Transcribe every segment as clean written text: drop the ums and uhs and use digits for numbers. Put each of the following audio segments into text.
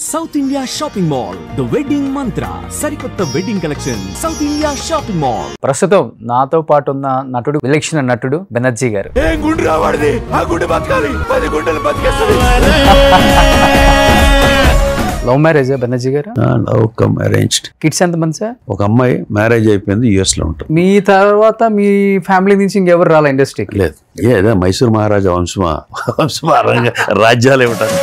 South India Shopping Mall, The Wedding Mantra, Sarikotta Wedding Collection, South India Shopping Mall. ప్రస్తుతం నాతో పాటు ఉన్న నటుడు విలక్షణ నటుడు బెనర్జీ గారు. లవ్ మ్యారేజ్ బెనర్జీ గారు? Love come arranged. కిడ్స్ ఎంత మంది సార్? ఒక అమ్మాయి మ్యారేజ్ అయిపోయింది, US లో ఉంటుంది. మీ తర్వాత మీ ఫ్యామిలీ నుంచి ఇంకెవరు రాలే ఇండస్ట్రీకి? లేదు, ఏదో మైసూర్ మహారాజా వంశమా రాజ్యాలు ఏమిటారు.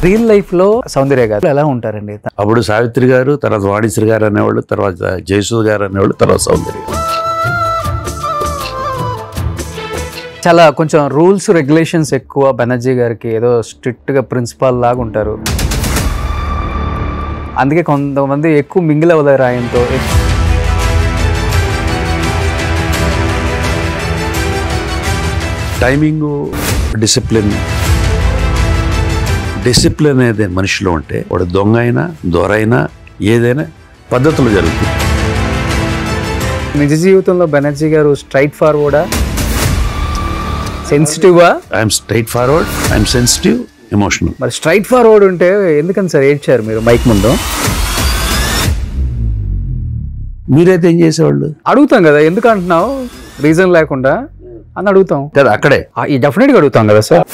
రియల్ లైఫ్ లో సౌందర్య గారు ఎలా ఉంటారండి? అప్పుడు సావిత్రి గారు, తర్వాత వాణిశ్రీ గారు అనేవాళ్ళు, తర్వాత జయసూద్ గారు అనేవాళ్ళు, తర్వాత సౌందర్య. చాలా కొంచెం రూల్స్ రెగ్యులేషన్స్ ఎక్కువ బెనర్జీ గారికి, ఏదో స్ట్రిక్ట్ గా ప్రిన్సిపాల్ లాగా ఉంటారు. అందుకే కొంతమంది ఎక్కువ మింగిల్ అవ్వలేరు ఆయనతో. టైమింగ్, డిసిప్లిన్ అనేది మనిషిలో ఉంటే వాడు దొంగ అయినా దొర అయినా ఏదైనా పద్ధతులు జరుగుతుంది. నిజ జీవితంలో బెనర్జీ గారు స్ట్రైట్ ఫార్వర్డా, సెన్సిటివా? I'm straight forward, I'm sensitive, emotional. మరి స్ట్రైట్ ఫార్వర్డ్ ఉంటే ఎందుకని సార్ ఏడ్చారు మీరు మైక్ ముందు? మీరైతే ఏం చేసేవాళ్ళు? అడుగుతాం కదా, ఎందుకు అంటున్నావు రీజన్ లేకుండా అని అడుగుతాం కదా. అక్కడే డెఫినెట్గా అడుగుతాం కదా సార్.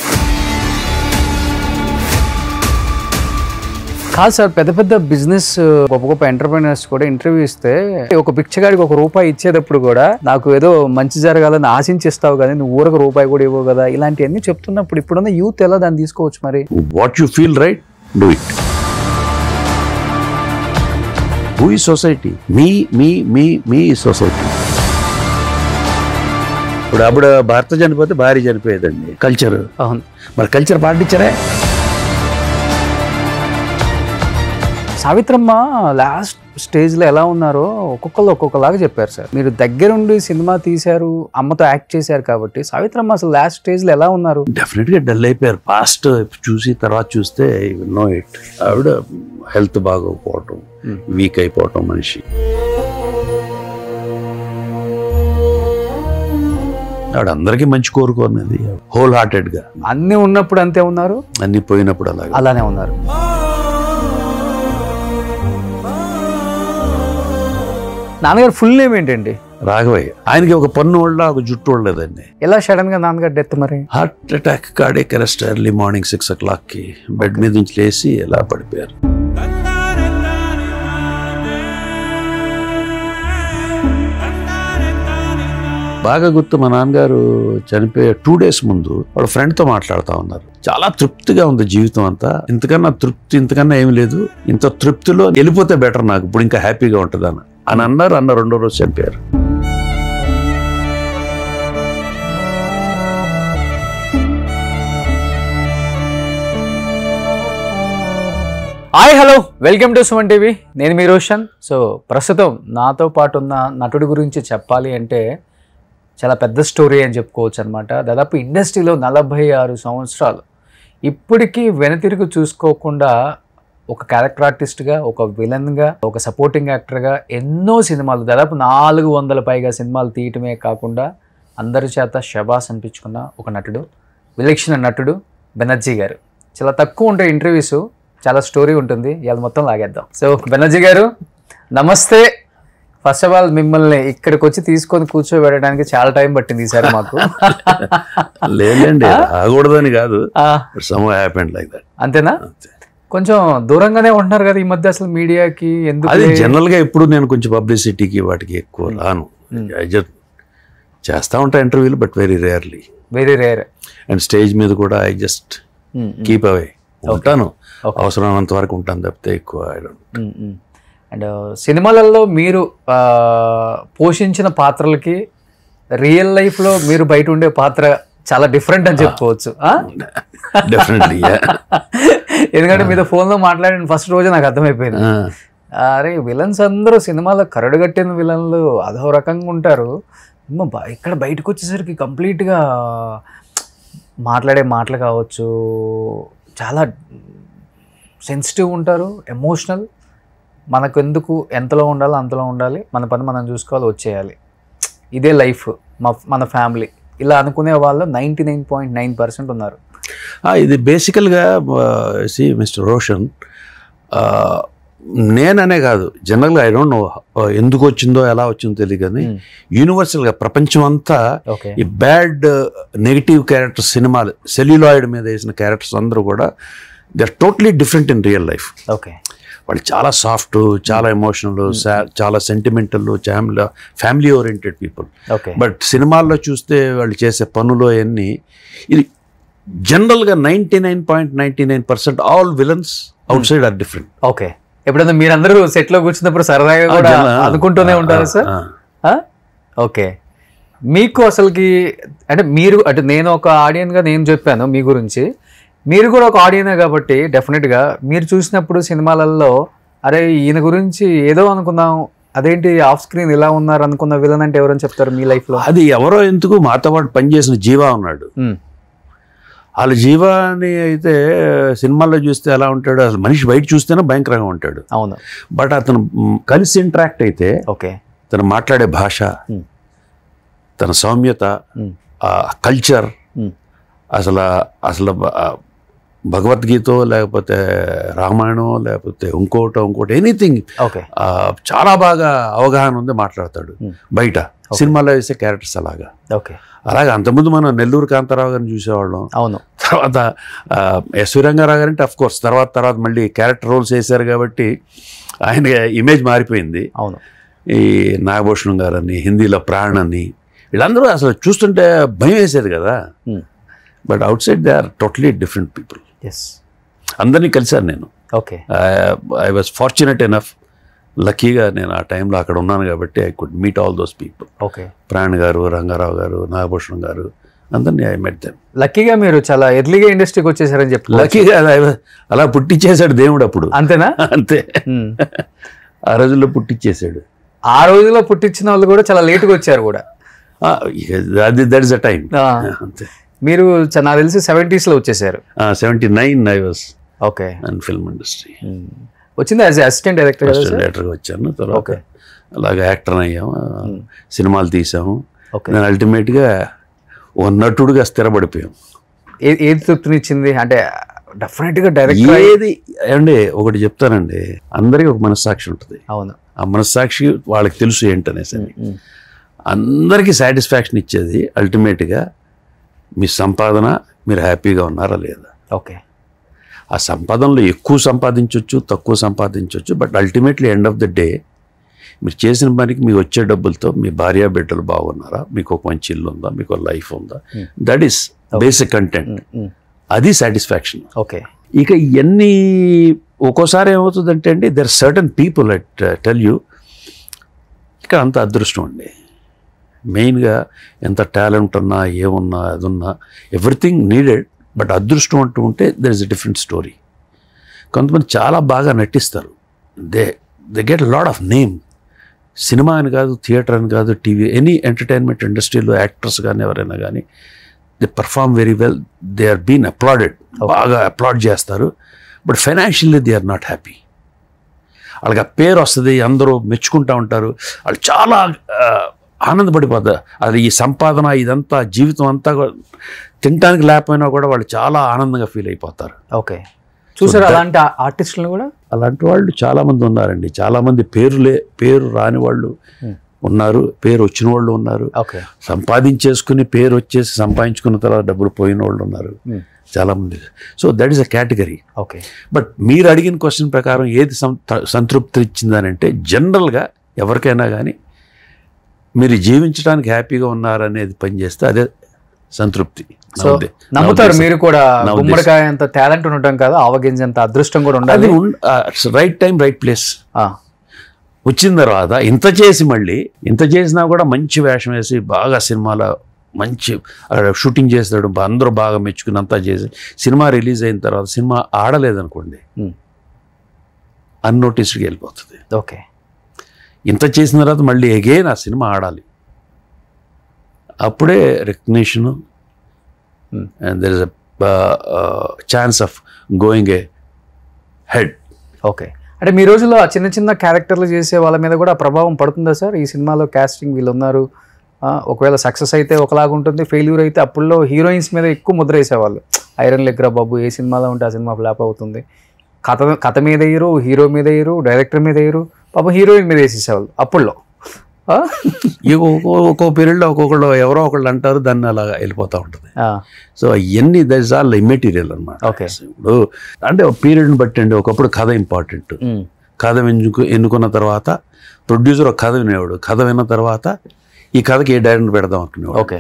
కాదు సార్, పెద్ద పెద్ద బిజినెస్ గొప్ప గొప్ప ఎంటర్ప్రైనర్స్ కూడా ఇంటర్వ్యూ ఇస్తే ఒక పిచ్చగాడికి ₹1 ఇచ్చేటప్పుడు కూడా నాకు ఏదో మంచి జరగాలని ఆశించిస్తావు కదా, నువ్వు ఊరకు రూపాయి కూడా ఇవ్వవు కదా, ఇలాంటివన్నీ చెప్తున్నప్పుడు ఇప్పుడున్న యూత్ ఎలా దాన్ని తీసుకోవచ్చు? మరి what you feel right, do it. Who ఈ సొసైటీ? మీ సొసైటీ. అప్పుడు భర్త చనిపోతే భార్య చనిపోయేదండి, కల్చర్. అవును, మరి కల్చర్ పాటించరే. సావిత్రమ్మ లాస్ట్ స్టేజ్లో ఎలా ఉన్నారో ఒక్కొక్కలాగా చెప్పారు సార్. మీరు దగ్గరుండి సినిమా తీశారు, అమ్మతో యాక్ట్ చేశారు కాబట్టి సావిత్రమ్మ అసలు లాస్ట్ స్టేజ్లో ఎలా ఉన్నారు? డెఫినెట్గా డల్ అయిపోయారు. పాస్ట్ చూసి తర్వాత చూస్తే నో ఇట్. ఆవిడ హెల్త్ బాగోకపోవటం, వీక్ అయిపోవటం మనిషి. ఆవిడ అందరికీ మంచి కోరుకున్నది, హోల్ హార్టెడ్గా. అన్నీ ఉన్నప్పుడు అంతే ఉన్నారు, అన్ని పోయినప్పుడు అలానే ఉన్నారు. నాన్నగారు ఫుల్ నేమ్ ఏంటండి? రాఘవయ్య. ఆయనకి ఒక పన్ను వాళ్ళ ఒక జుట్టు వాళ్ళదండి. ఎలా సడన్ గా నాన్నగారు డెత్? మరి heart attack, cardiac arrest. Early morning 6 o'clockకి బెడ్ మీద నుంచి లేచి ఎలా పడిపోయారు. బాగా గుర్తు, మా నాన్నగారు చనిపోయే 2 days ముందు వాళ్ళ ఫ్రెండ్తో మాట్లాడుతూ ఉన్నారు. చాలా తృప్తిగా ఉంది జీవితం అంతా, ఇంతకన్నా తృప్తి ఇంతకన్నా ఏమి లేదు, ఇంత తృప్తిలో వెళ్ళిపోతే బెటర్, నాకు ఇప్పుడు ఇంకా హ్యాపీగా ఉంటుంది అని అన్నారు. 2వ రోజు చనిపోయారు. Hi, hello, welcome to Suman TV. నేను మీ రోషన్. సో ప్రస్తుతం నాతో పాటు ఉన్న నటుడి గురించి చెప్పాలి అంటే చాలా పెద్ద స్టోరీ అని చెప్పుకోవచ్చు అనమాట. దాదాపు ఇండస్ట్రీలో 46 సంవత్సరాలు ఇప్పటికీ వెనుతిరుగు చూసుకోకుండా ఒక క్యారెక్టర్ ఆర్టిస్ట్గా, ఒక విలన్గా, ఒక సపోర్టింగ్ యాక్టర్గా ఎన్నో సినిమాలు, దాదాపు 400 పైగా సినిమాలు తీయటమే కాకుండా అందరి చేత శబాస్ అనిపించుకున్న ఒక నటుడు, విలక్షణ నటుడు బెనర్జీ గారు. చాలా తక్కువ ఉంటాయి ఇంటర్వ్యూస్, చాలా స్టోరీ ఉంటుంది, ఇవాళ మొత్తం లాగేద్దాం. సో బెనర్జీ గారు నమస్తే. ఫస్ట్ ఆఫ్ ఆల్ మిమ్మల్ని ఇక్కడికి వచ్చి తీసుకొని కూర్చోబెట్టడానికి చాలా టైం పట్టింది ఈసారి మాకు. లేదండి, ఆగకూడదని కాదు, అంతేనా? కొంచెం దూరంగానే ఉంటున్నారు కదా ఈ మధ్య అసలు మీడియాకి. ఎందుకు? అది జనరల్ గా ఎప్పుడు నేను కొంచెం పబ్లిసిటీకి వాటికి ఎక్కువ రాను. చేస్తా ఉంటా ఇంటర్వ్యూలు, but very rare. And stage మీద కూడా ఐ జస్ట్ కీప్ అవే ఉంటాను, అవసరమైనంత వరకు ఉంటాను తప్పితే ఎక్కువ. అండ్ సినిమాలలో మీరు పోషించిన పాత్రలకి రియల్ లైఫ్లో మీరు బయట ఉండే పాత్ర చాలా డిఫరెంట్ అని చెప్పుకోవచ్చు. ఎందుకంటే మీతో ఫోన్లో మాట్లాడిన ఫస్ట్ రోజే నాకు అర్థమైపోయింది, అరే విలన్స్ అందరూ సినిమాలో కరడుగట్టిన విలన్లు అదో రకంగా ఉంటారు, ఇక్కడ బయటకు వచ్చేసరికి కంప్లీట్గా మాట్లాడే మాటలు కావచ్చు చాలా సెన్సిటివ్ ఉంటారు, ఎమోషనల్. మనకు ఎందుకు ఎంతలో ఉండాలో అంతలో ఉండాలి, మన పని మనం చూసుకోవాలి, వచ్చేయాలి, ఇదే లైఫ్, మన ఫ్యామిలీ, ఇలా అనుకునే వాళ్ళు 99.9% ఉన్నారు. ఇది బేసికల్గా మిస్టర్ రోషన్, నేననే కాదు, జనరల్గా ఐ డోంట్ నో ఎందుకు వచ్చిందో ఎలా వచ్చిందో తెలియదు, కానీ యూనివర్సల్గా ప్రపంచం అంతా ఈ బ్యాడ్ నెగిటివ్ క్యారెక్టర్స్ సినిమాలు సెల్యులాయిడ్ మీద వేసిన క్యారెక్టర్స్ అందరూ కూడా they are totally different in real life. Okay, వాళ్ళు చాలా సాఫ్ట్, చాలా ఎమోషనల్, చాలా sentimental, family oriented people. But సినిమాల్లో చూస్తే వాళ్ళు చేసే పనులు అవన్నీ ఇది జనరల్గా 99.99% all villains outside are different. Okay, ఎప్పుడైనా మీరందరూ సెట్ లో కూర్చున్నప్పుడు సరదాగా కూడా అనుకుంటూనే ఉంటారు సార్? ఓకే, మీకు అసలుకి అంటే మీరు అంటే నేను ఒక ఆడియన్ గా నేను చెప్పాను మీ గురించి, మీరు కూడా ఒక ఆడియనే కాబట్టి డెఫినెట్ గా మీరు చూసినప్పుడు సినిమాలలో అరే ఈయన గురించి ఏదో అనుకున్నాం, అదేంటి ఆఫ్ స్క్రీన్ ఇలా ఉన్నారు అనుకున్న విలన్ అంటే ఎవరని చెప్తారు మీ లైఫ్ లో? అది ఎవరో ఎందుకు మాతో పాటు పనిచేసిన జీవా ఉన్నాడు. వాళ్ళ జీవాని అయితే సినిమాల్లో చూస్తే ఎలా ఉంటాడు, అసలు మనిషి బయట చూస్తేనే భయంకరంగా ఉంటాడు. అవును, బట్ అతను కలిసి ఇంటరాక్ట్ అయితే ఓకే, తను మాట్లాడే భాష, తన సౌమ్యత, కల్చర్, అసలు అసలు భగవద్గీత లేకపోతే రామాయణం లేకపోతే ఇంకోటి ఎనీథింగ్ చాలా బాగా అవగాహన ఉంది, మాట్లాడతాడు. బయట సినిమాలో వేసే క్యారెక్టర్స్ అలాగా. అలాగే అంతకుముందు మనం నెల్లూరు కాంతారావు గారిని చూసేవాళ్ళం. అవును, తర్వాత ఎస్వి రంగారావు గారు అంటే అఫ్ కోర్స్ తర్వాత మళ్ళీ క్యారెక్టర్ రోల్స్ వేశారు కాబట్టి ఆయన ఇమేజ్ మారిపోయింది. అవును, ఈ నాగభూషణం గారని, హిందీలో ప్రాణ్ అని, వీళ్ళందరూ అసలు చూస్తుంటే భయం వేసేది కదా. But outside they are totally different people. అందరినీ కలిశాను నేను. Okay, I was fortunate enough, లక్కీగా నేను ఆ టైంలో అక్కడ ఉన్నాను కాబట్టి I could meet all those people. Okay, Pran garu, Rangarao గారు, నాగభూషణం గారు, అందరినీ ఐ మెట్ దెమ్. లక్కీగా మీరు చాలా ఎర్లీగా ఇండస్ట్రీకి వచ్చేసారని చెప్పి. లక్కీగా అలా పుట్టించేశాడు దేవుడు అప్పుడు. అంతేనా? అంతే, ఆ రోజుల్లో పుట్టించేశాడు. ఆ రోజుల్లో పుట్టించిన వాళ్ళు కూడా చాలా లేటుగా వచ్చారు కూడా. That is a time. అంతే. మీరు నాకు తెలిసి 70s లో వచ్చేసారు. 79 I was okay and film industry వచ్చింది యాజ్ అసిస్టెంట్ డైరెక్టర్. డైరెక్టర్గా వచ్చాను. తర్వాత అలాగే యాక్టర్ అయ్యాము, సినిమాలు తీసాము. నేను అల్టిమేట్గా ఓ నటుడుగా స్థిరపడిపోయాం. ఏది తృప్తినిచ్చింది అంటే డెఫినెట్గా డైరెక్ట్ ఏది అండి? ఒకటి చెప్తానండి, అందరికీ ఒక మనస్సాక్షి ఉంటుంది. అవును, ఆ మనస్సాక్షి వాళ్ళకి తెలుసు ఏంటనేసి. అందరికీ సాటిస్ఫాక్షన్ ఇచ్చేది అల్టిమేట్గా మీ సంపాదన, మీరు హ్యాపీగా ఉన్నారా లేదా. ఓకే, ఆ సంపాదనలో ఎక్కువ సంపాదించవచ్చు, తక్కువ సంపాదించవచ్చు, but ultimately end of the day మీరు చేసిన పనికి మీకు వచ్చే డబ్బులతో మీ భార్య బిడ్డలు బాగున్నారా, మీకు ఒక మంచి ఇల్లు ఉందా, మీకు ఒక లైఫ్ ఉందా, దట్ ఈస్ బేసిక్ కంటెంట్. అది సాటిస్ఫాక్షన్. ఓకే, ఇక ఇవన్నీ ఒక్కోసారి ఏమవుతుందంటే అండి, there certain people at tell you, ఇక్కడ అంత అదృష్టం అండి. మెయిన్గా ఎంత టాలెంట్ ఉన్నా, ఏమున్నా, అది ఉన్నా, ఎవ్రీథింగ్ నీడెడ్, బట్ అదృష్టం అంటూ ఉంటే there is a different story. కొంతమంది చాలా బాగా నటిస్తారు, they get lot of name. Cinema అని కాదు, థియేటర్ అని కాదు, టీవీ, ఎనీ ఎంటర్టైన్మెంట్ ఇండస్ట్రీలో యాక్టర్స్ కానీ ఎవరైనా కానీ they perform very well, they are been applauded, బాగా అప్లాడ్ చేస్తారు. But financially they are not happy. వాళ్ళకి ఆ పేరు వస్తుంది, అందరూ మెచ్చుకుంటూ ఉంటారు, వాళ్ళు చాలా ఆనందపడిపోతారు. అది ఈ సంపాదన ఇదంతా జీవితం అంతా తినడానికి లేకపోయినా కూడా వాళ్ళు చాలా ఆనందంగా ఫీల్ అయిపోతారు. ఓకే, చూసారు అలాంటి ఆర్టిస్టులు కూడా? అలాంటి వాళ్ళు చాలామంది ఉన్నారండి. చాలామంది పేరు రాని వాళ్ళు ఉన్నారు, పేరు వచ్చిన వాళ్ళు ఉన్నారు, సంపాదించేసుకుని పేరు వచ్చేసి సంపాదించుకున్న తర్వాత డబ్బులు పోయిన వాళ్ళు ఉన్నారు చాలామంది. So that is a category. Okay, but మీరు అడిగిన క్వశ్చన్ ప్రకారం ఏది సంతృప్తి ఇచ్చిందని అంటే, జనరల్గా ఎవరికైనా కానీ మీరు జీవించడానికి హ్యాపీగా ఉన్నారనేది పనిచేస్తే అదే సంతృప్తి. సో నమ్ముతారు మీరు కూడా, గుమ్మడికాయ అంత టాలెంట్ ఉండటం కాదు, ఆవగింజ అంత అదృష్టం కూడా ఉండాలి. రైట్ టైం రైట్ ప్లేస్ వచ్చిన తర్వాత ఇంత చేసినా కూడా మంచి వేషం వేసి బాగా సినిమాలో మంచి షూటింగ్ చేస్తాడు, అందరూ బాగా మెచ్చుకుని అంతా చేసి సినిమా రిలీజ్ అయిన తర్వాత సినిమా ఆడలేదనుకోండి, అన్నోటీస్డ్కి వెళ్ళిపోతుంది. ఓకే, ఇంత చేసిన తర్వాత మళ్ళీ అగైన్ ఆ సినిమా ఆడాలి, అప్పుడే recognition and there is a chance of going ahead. Okay, అంటే మీ రోజుల్లో ఆ చిన్న చిన్న క్యారెక్టర్లు చేసే వాళ్ళ మీద కూడా ప్రభావం పడుతుందా సార్? ఈ సినిమాలో కాస్టింగ్ వీళ్ళు ఉన్నారు, ఒకవేళ సక్సెస్ అయితే ఒకలాగా ఉంటుంది, ఫెయిల్యూర్ అయితే అప్పుల్లో హీరోయిన్స్ మీద ఎక్కువ ముద్ర వేసేవాళ్ళు. ఐరన్ లెగ్రా బాబు ఏ సినిమాలో ఉంటే ఆ సినిమా ఫ్లాప్ అవుతుంది, కథ మీద వేయరు, హీరో మీద వేయరు, డైరెక్టర్ మీద వేయరు, పాపం హీరోయిన్ మీద వేసేసేవాళ్ళు అప్పుల్లో. ఒక్కో పీరియడ్లో ఒక్కొక్కళ్ళు ఎవరో ఒకళ్ళు అంటారు, దాన్ని అలా వెళ్ళిపోతూ ఉంటుంది. సో ఇవన్నీ దట్ ఇస్ ఆల్ ఇమ్మెటీరియల్ అనమాట. ఇప్పుడు అంటే పీరియడ్ని బట్టి అండి. ఒకప్పుడు కథ ఇంపార్టెంట్. కథ ఎన్నుకున్న తర్వాత ప్రొడ్యూసర్ ఒక కథ వినేవాడు. కథ విన్న తర్వాత ఈ కథకి ఏ డైరెక్టర్ పెడదాం అనుకునేవాడు.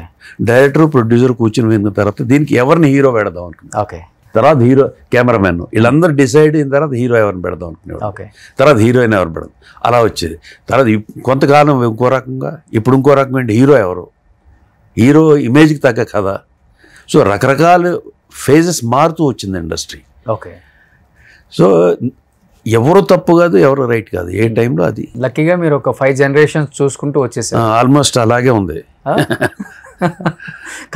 డైరెక్టర్ ప్రొడ్యూసర్ కూర్చుని విన్న తర్వాత దీనికి ఎవరిని హీరో పెడదాం అనుకున్నాడు. తర్వాత హీరో కెమెరామెన్ వీళ్ళందరూ డిసైడ్ అయిన తర్వాత హీరో ఎవరిని పెడదాం అనుకునేవాడు. తర్వాత హీరోయిన్ ఎవరిని పెడదాం అలా వచ్చేది. తర్వాత కొంతకాలం ఇంకో రకంగా, ఇప్పుడు ఇంకో రకంగా ఏంటి, హీరో ఎవరు, హీరో ఇమేజ్కి తగ్గ కథ. సో రకరకాల ఫేజెస్ మారుతూ వచ్చింది ఇండస్ట్రీ. సో ఎవరు తప్పు కాదు, ఎవరు రైట్ కాదు, ఏ టైంలో అది. లక్కీగా మీరు ఒక 5 generations చూసుకుంటూ వచ్చేసారు. ఆల్మోస్ట్ అలాగే ఉంది.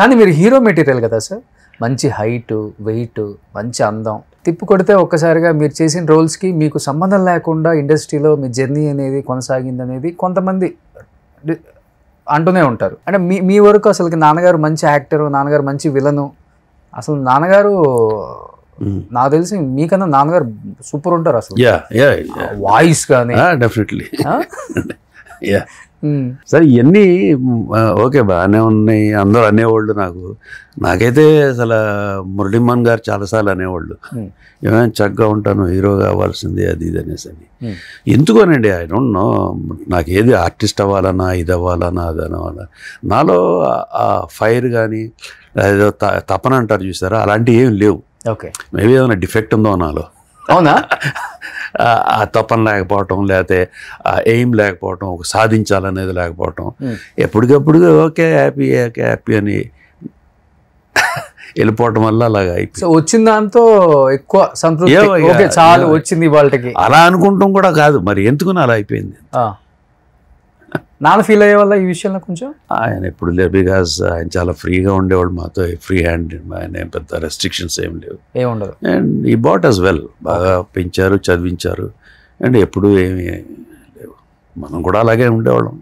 కానీ మీరు హీరో మెటీరియల్ కదా సార్, మంచి హైట్, వెయిట్, మంచి అందం. తిప్పి కొడితే ఒక్కసారిగా మీరు చేసిన రోల్స్కి మీకు సంబంధం లేకుండా ఇండస్ట్రీలో మీ జర్నీ అనేది కొనసాగింది అనేది కొంతమంది అంటూనే ఉంటారు. అంటే మీ వరకు అసలు నాన్నగారు మంచి యాక్టరు, నాన్నగారు మంచి విలను, అసలు నాన్నగారు నాకు తెలిసి మీకన్నా నాన్నగారు సూపర్ ఉంటారు అసలు. వాయిస్ కానీ డెఫినెట్లీ. సరే ఇవన్నీ ఓకే బాగానే ఉన్నాయి, అందరూ అనేవాళ్ళు. నాకైతే అసలు మురళీమోహన్ గారు చాలాసార్లు అనేవాళ్ళు, ఏమైనా చక్కగా ఉంటాను, హీరోగా అవ్వాల్సిందే, అది ఇది అనేసి అని. ఎందుకోనండి, ఐ డోంట్ నో, నాకు ఏది ఆర్టిస్ట్ అవ్వాలన్నా, ఇది అవ్వాలన్నా, అది అవ్వాలన్నా, నాలో ఆ ఫైర్ కానీ ఏదో తపన అంటారు చూసారా, అలాంటివి ఏం లేవు. మేబీ ఏమైనా డిఫెక్ట్ ఉందో నాలో. అవునా? ఆ తపన లేకపోవటం, లేకపోతే ఆ ఎయిమ్ లేకపోవటం, ఒక సాధించాలనేది లేకపోవటం, ఎప్పటికప్పుడు ఓకే హ్యాపీ హ్యాపీ అని వెళ్ళిపోవటం వల్ల అలాగా అయిపోయింది. వచ్చిన దాంతో ఎక్కువ సంతృప్తి, చాలు వచ్చింది వాళ్ళకి అలా అనుకుంటాం కూడా కాదు, మరి ఎందుకుని అలా అయిపోయింది. నాన్న ఫీల్ అయ్యే వల్ల ఈ విషయంలో కొంచెం ఆయన ఎప్పుడు లేదు, బికాజ్ ఆయన చాలా ఫ్రీగా ఉండేవాళ్ళు మాతో, ఫ్రీ హ్యాండ్. ఆయన ఏం పెద్ద రెస్ట్రిక్షన్స్ ఏం లేవు, ఏముండదు. అండ్ ఈ బాట్ యాజ్ వెల్, బాగా పెంచారు, చదివించారు, అండ్ ఎప్పుడు ఏమి లేవు. మనం కూడా అలాగే ఉండేవాళ్ళం.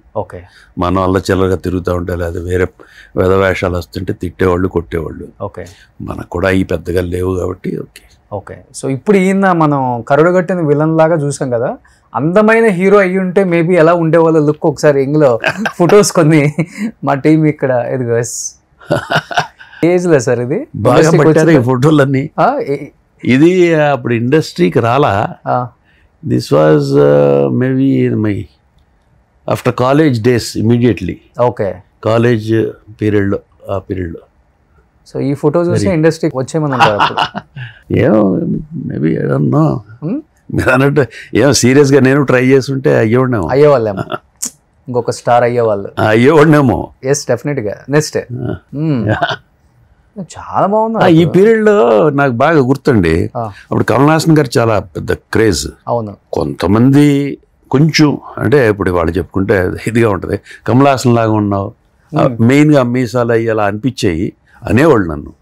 మనం అల్ల చిల్లరగా తిరుగుతూ ఉంటే, లేదా వేరే వేషాలు వస్తుంటే తిట్టేవాళ్ళు, కొట్టేవాళ్ళు. మనకు కూడా ఈ పెద్దగా లేవు కాబట్టి. సో ఇప్పుడు ఈయన మనం కరుడుగట్టిన విలన్ లాగా చూసాం కదా, అందమైన హీరో అయ్యి ఉంటే మేబీ ఎలా ఉండేవాళ్ళ లుక్ ఒకసారి ఇంగ్లో ఫొటోస్ కొన్ని మా టీం ఇక్కడ ఎదుగు ఏజ్ లో సార్ ఇది బాగా పట్టారు ఈ ఫోటోలన్నీ. ఇది అప్పుడు ఇండస్ట్రీకి రాలా. This was maybe my after college days, immediately college పీరియడ్లో, ఆ పీరియడ్లో. సో ఈ ఫోటో చూసి ఇండస్ట్రీకి వచ్చేమన్నారు. ఏమో మేబీ ఐ డోంట్ నో, మీరు అన్నట్టు ఏమో సీరియస్గా నేను ట్రై చేస్తుంటే అయ్యేవాళ్ళేమో, ఇంకొక స్టార్ అయ్యేవాడినేమో. ఎస్ డెఫినెట్గా. నెక్స్ట్ చాలా బాగుంది. ఈ పీరియడ్లో నాకు బాగా గుర్తండి, అప్పుడు కమల్ హాసన్ గారు చాలా పెద్ద క్రేజ్. అవును. కొంతమంది కొంచెం అంటే ఇప్పుడు వాళ్ళు చెప్పుకుంటే ఇదిగా ఉంటుంది, కమల్ హాసన్ లాగా ఉన్నావు, మెయిన్గా మీసాలు అయ్యి అలా అనిపించేయి అనేవాళ్ళు నన్ను.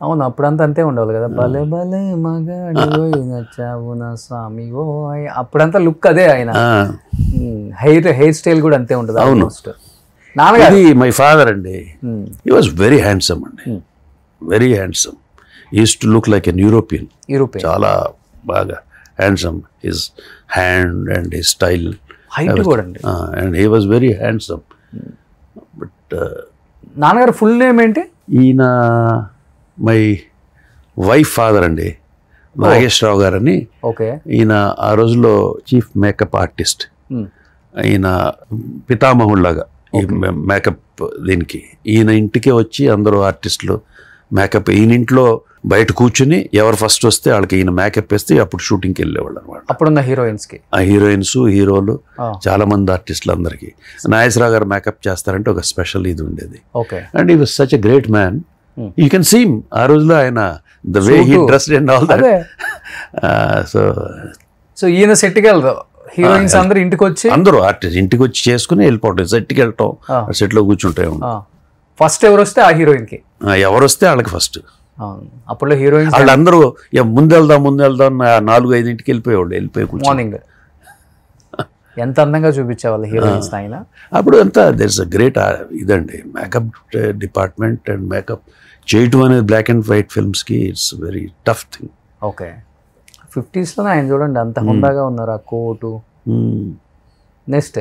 అవును, అప్పుడంతా అంతే ఉండేవాళ్ళు కదా, భలే భలే మగాడి నచ్చావు నా స్వామి ఓ, అప్పుడంతా లుక్ అదే. ఆయన హెయిర్ స్టైల్ కూడా అంతే ఉంటుంది. అవును. నాన్నగారు మై ఫాదర్ అండి, హీ వాజ్ వెరీ హ్యాండ్సమ్ అండి, very handsome. Use to look like an European. చాలా బాగా handsome, his hand and his style, height కూడా అండి, and he was very handsome. But నాన్నగారు ఫుల్ నేమ్ ఏంటి? ఈయన మై వైఫ్ ఫాదర్ అండి, నాగేశ్వరరావు గారని. ఈయన ఆ రోజుల్లో చీఫ్ మేకప్ ఆర్టిస్ట్. ఈయన పితామహుళ్లాగా ఈ మేకప్ దీనికి. ఈయన ఇంటికే వచ్చి అందరూ ఆర్టిస్టులు మేకప్, ఈయన ఇంట్లో బయట కూర్చుని ఎవరు ఫస్ట్ వస్తే వాళ్ళకి ఈయన మేకప్ వేస్తే అప్పుడు షూటింగ్కి వెళ్ళేవాళ్ళు అనమాట. అప్పుడున్న హీరోయిన్స్కి, ఆ హీరోయిన్స్, హీరోలు, చాలా మంది ఆర్టిస్టులు అందరికీ నాగేశ్వరరావు గారు మేకప్ చేస్తారంటే ఒక స్పెషల్ ఇది ఉండేది. And he was such a great man. You can see ఆ రోజులో ఆయన the way he dressed and all that. So ఈయన సెట్కి వెళ్దాం, హీరోయిన్స్ అందరూ ఇంటికి వచ్చి, అందరూ ఆర్టిస్ట్ ఇంటికి వచ్చి చేసుకుని వెళ్ళిపోవటం, సెట్కి వెళ్ళటం, సెట్లో కూర్చుంటాయి. ఫస్ట్ ఎవరు వస్తే ఆ హీరోయిన్కి, ఎవరు వస్తే వాళ్ళకి ఫస్ట్. అప్పుడు హీరోయిన్స్ వాళ్ళందరూ ముందు వెళ్దాం 4-5 వెళ్ళిపోయేవాళ్ళు, వెళ్ళిపోయి కూర్చొని. మార్నింగ్ ఎంత అందంగా చూపించేవాళ్ళు హీరోయిన్ స్థాయిలో. అప్పుడు అంతా దెర్ ఇస్ అ గ్రేట్ ఇదండి మేకప్ డిపార్ట్మెంట్ అండ్ మేకప్ చేయటం అనేది బ్లాక్ అండ్ వైట్ ఫిల్మ్స్కి it's very tough thing. Okay 50sలోనే ఆయన చూడండి అంత హుందాగా ఉన్నారు ఆ కోటు. నెక్స్ట్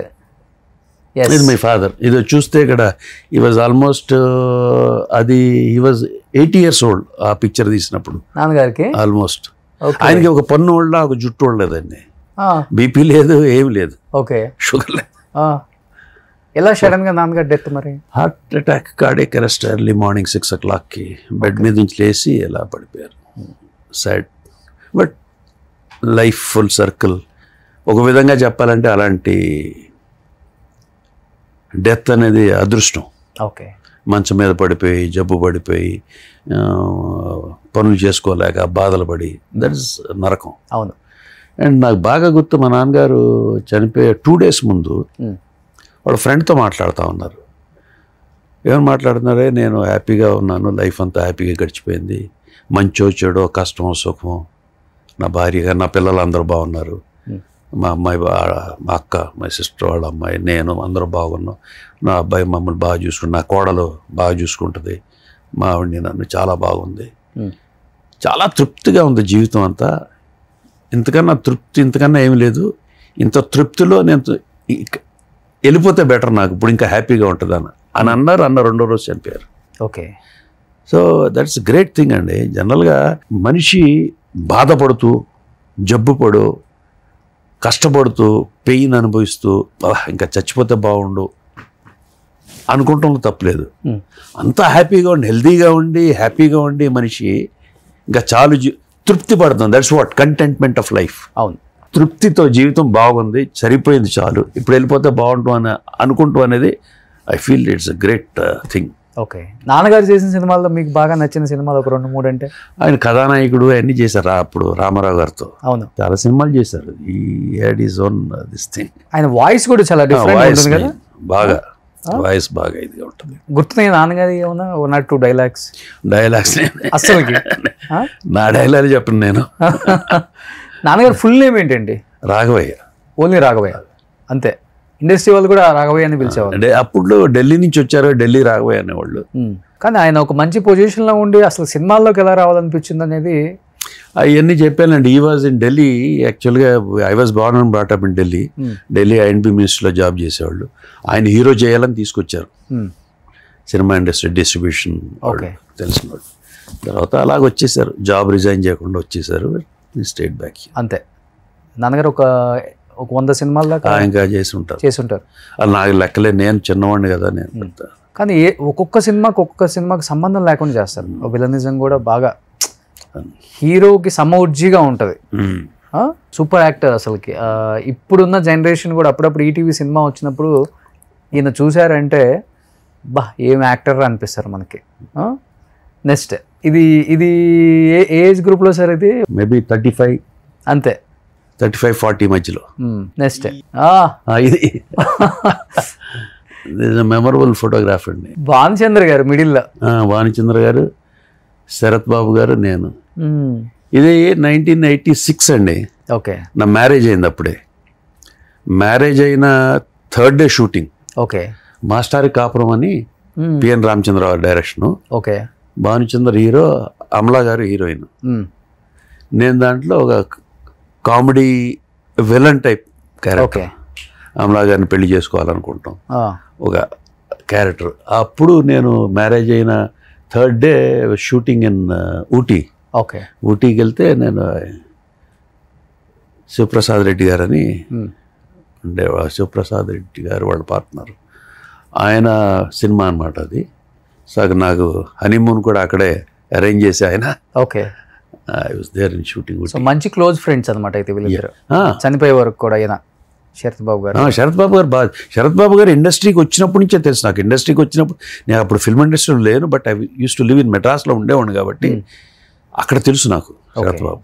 ఇది మై ఫాదర్. ఇది చూస్తే ఇక్కడ ఈ వాజ్ ఆల్మోస్ట్ అది ఈ వాజ్ 80 years old ఆ పిక్చర్ తీసినప్పుడు నాన్నగారికి. ఆల్మోస్ట్ ఆయనకి ఒక పన్ను వాళ్ళ ఒక జుట్టు వాళ్ళలేదండి, బీపీ లేదు ఏమి లేదు, ఓకే షుగర్ లేదు. ఎలా సడన్ గా నాన్నగారు డెత్ మరి? Heart attack cardiac arrest early morning 6 o'clockకి బెడ్ మీద నుంచి లేచి ఎలా పడిపోయారు. Sad but life full circle. ఒక విధంగా చెప్పాలంటే అలాంటి డెత్ అనేది అదృష్టం. ఓకే మంచం మీద పడిపోయి జబ్బు పడిపోయి పనులు చేసుకోలేక బాధలు పడి దట్ ఇస్ నరకం. అవును. అండ్ నాకు బాగా గుర్తు మా నాన్నగారు చనిపోయే 2 days ముందు వాళ్ళ ఫ్రెండ్తో మాట్లాడుతూ ఉన్నారు. ఏమని మాట్లాడుతున్నారే, నేను హ్యాపీగా ఉన్నాను, లైఫ్ అంతా హ్యాపీగా గడిచిపోయింది, మంచో చెడో కష్టమో సుఖమో, నా భార్యగా నా పిల్లలు అందరూ బాగున్నారు, మా అమ్మాయి మా అక్క మా సిస్టర్ వాళ్ళ అమ్మాయి నేను అందరూ బాగున్నాం, నా అబ్బాయి మమ్మల్ని బాగా చూసుకుంటు, నా కోడలు బాగా చూసుకుంటుంది, మా ఆవిడ్ని నన్ను చాలా బాగుంది, చాలా తృప్తిగా ఉంది జీవితం అంతా, ఇంతకన్నా తృప్తి ఇంతకన్నా ఏమి లేదు, ఇంత తృప్తిలో నేను వెళ్ళిపోతే బెటర్, నాకు ఇప్పుడు ఇంకా హ్యాపీగా ఉంటుంది అని అన్నారు. 2వ రోజు చనిపోయారు. Okay so that's great thing అండి. జనరల్గా మనిషి బాధపడుతూ జబ్బు పడు కష్టపడుతూ పెయిన్ అనుభవిస్తూ ఇంకా చచ్చిపోతే బాగుండు అనుకుంటాం తప్పలేదు. అంతా హ్యాపీగా ఉండి హెల్తీగా ఉండి హ్యాపీగా ఉండి మనిషి ఇంకా చాలు తృప్తి పడుతుంది. That's what contentment of life. అవును, తృప్తితో జీవితం బాగుంది, సరిపోయింది, చాలు, ఇప్పుడు వెళ్ళిపోతే బాగుంటాం అని అనుకుంటూ అనేది I feel it's a great thing. Okay నాన్నగారు చేసిన సినిమాల్లో మీకు బాగా నచ్చిన సినిమాలు ఒక 2-3 అంటే? ఆయన కథానాయకుడు అన్నీ చేశారు అప్పుడు రామారావు గారితో. అవును, చాలా సినిమాలు చేశారు. ఈ had is own this thing. ఆయన వాయిస్ కూడా చాలా డిఫరెంట్ ఉంటుంది కదా, బాగా వాయిస్ బాగా ఇదిగా ఉంటుంది. గుర్తున్నాయి నాన్నగారి ఏమన్నా 1-2 డైలాగ్స్? అసలు నా డైలాగ్ చెప్పండి నేను. నాన్నగారు ఫుల్ నేమ్ ఏంటండి? రాఘవయ్య. ఓన్లీ రాఘవయ్య అంతే. ఇండస్ట్రీ వాళ్ళు కూడా రాఘవయ్య అని పిలిచేవాళ్ళు. అంటే అప్పుడు ఢిల్లీ నుంచి వచ్చారు, ఢిల్లీ రాఘవయ్య అనేవాళ్ళు. కానీ ఆయన ఒక మంచి పొజిషన్లో ఉండి అసలు సినిమాల్లోకి ఎలా రావాలనిపించింది అనేది అవన్నీ చెప్పానండి. ఈ వాజ్ ఇన్ ఢిల్లీ యాక్చువల్గా. I was born and brought up in Delhi. Delhi I&B మినిస్టర్లో జాబ్ చేసేవాళ్ళు. ఆయన హీరో చేయాలని తీసుకొచ్చారు, సినిమా ఇండస్ట్రీ డిస్ట్రిబ్యూషన్ తెలిసిన వాళ్ళు. తర్వాత అలాగ వచ్చేసారు, జాబ్ రిజైన్ చేయకుండా వచ్చేసారు, స్టేట్ బ్యాక్ అంతే. నాన్నగారు ఒక 100 సినిమాల దాకా ఇంకా చేసి ఉంటారు. అది నాకు లెక్కలే, నేను చిన్నవాడిని కదా నేను. కానీ ఒక్కొక్క సినిమాకి సంబంధం లేకుండా చేస్తారు. విలనిజం కూడా బాగా హీరోకి సమౌర్జిగా ఉంటుంది. సూపర్ యాక్టర్ అసలుకి. ఇప్పుడున్న జనరేషన్ కూడా అప్పుడప్పుడు ఈటీవీ సినిమా వచ్చినప్పుడు ఈయన చూశారంటే బా ఏం యాక్టర్ అనిపిస్తారు మనకి. నెక్స్ట్ ఇది ఏ ఏజ్ గ్రూప్లో సార్? ఇది మేబీ 35 అంతే, 35-40 మధ్యలో. నెక్స్ట్ ఇది మెమరబుల్ ఫోటోగ్రాఫ్ అండి. భానుచంద్ర గారు మిడిల్లో. భానుచంద్ర గారు, శరత్ బాబు గారు, నేను. ఇది 1986 అండి. ఓకే, నా మ్యారేజ్ అయింది అప్పుడే. మ్యారేజ్ అయిన 3rd day shooting. Okay, Mastari Kapuram అని P N Ramachandrarao direction. Okay, Bhanuchandra hero, Amala garu heroine. నేను దాంట్లో ఒక comedy villain type character, Amala గారిని పెళ్లి చేసుకోవాలనుకుంటాం, ఒక క్యారెక్టర్. అప్పుడు నేను మ్యారేజ్ అయిన 3rd day shooting in Ooty. Okay, ఊటీకి వెళ్తే నేను శివప్రసాద్ రెడ్డి గారని ఉండేవాడు. శివప్రసాద్ రెడ్డి గారు వాళ్ళ పార్ట్నర్. ఆయన సినిమా అనమాట అది. సో నాకు హనీమూన్ కూడా అక్కడే అరేంజ్ చేసి ఆయన. Okay, I was there in shooting. So మంచి క్లోజ్ ఫ్రెండ్స్ అనమాట అయితే వీళ్ళిద్దరు. చనిపోయే వరకు కూడా ఆయన శరత్ బాబు గారు. శరత్ బాబు గారు ఇండస్ట్రీకి వచ్చినప్పటి నుంచే తెలుసు నాకు. ఇండస్ట్రీకి వచ్చినప్పుడు నేను అప్పుడు ఫిల్మ్ ఇండస్ట్రీలో లేను, but I use to live in మెడ్రాస్లో ఉండేవాడిని కాబట్టి అక్కడ తెలుసు నాకు శరత్ బాబు.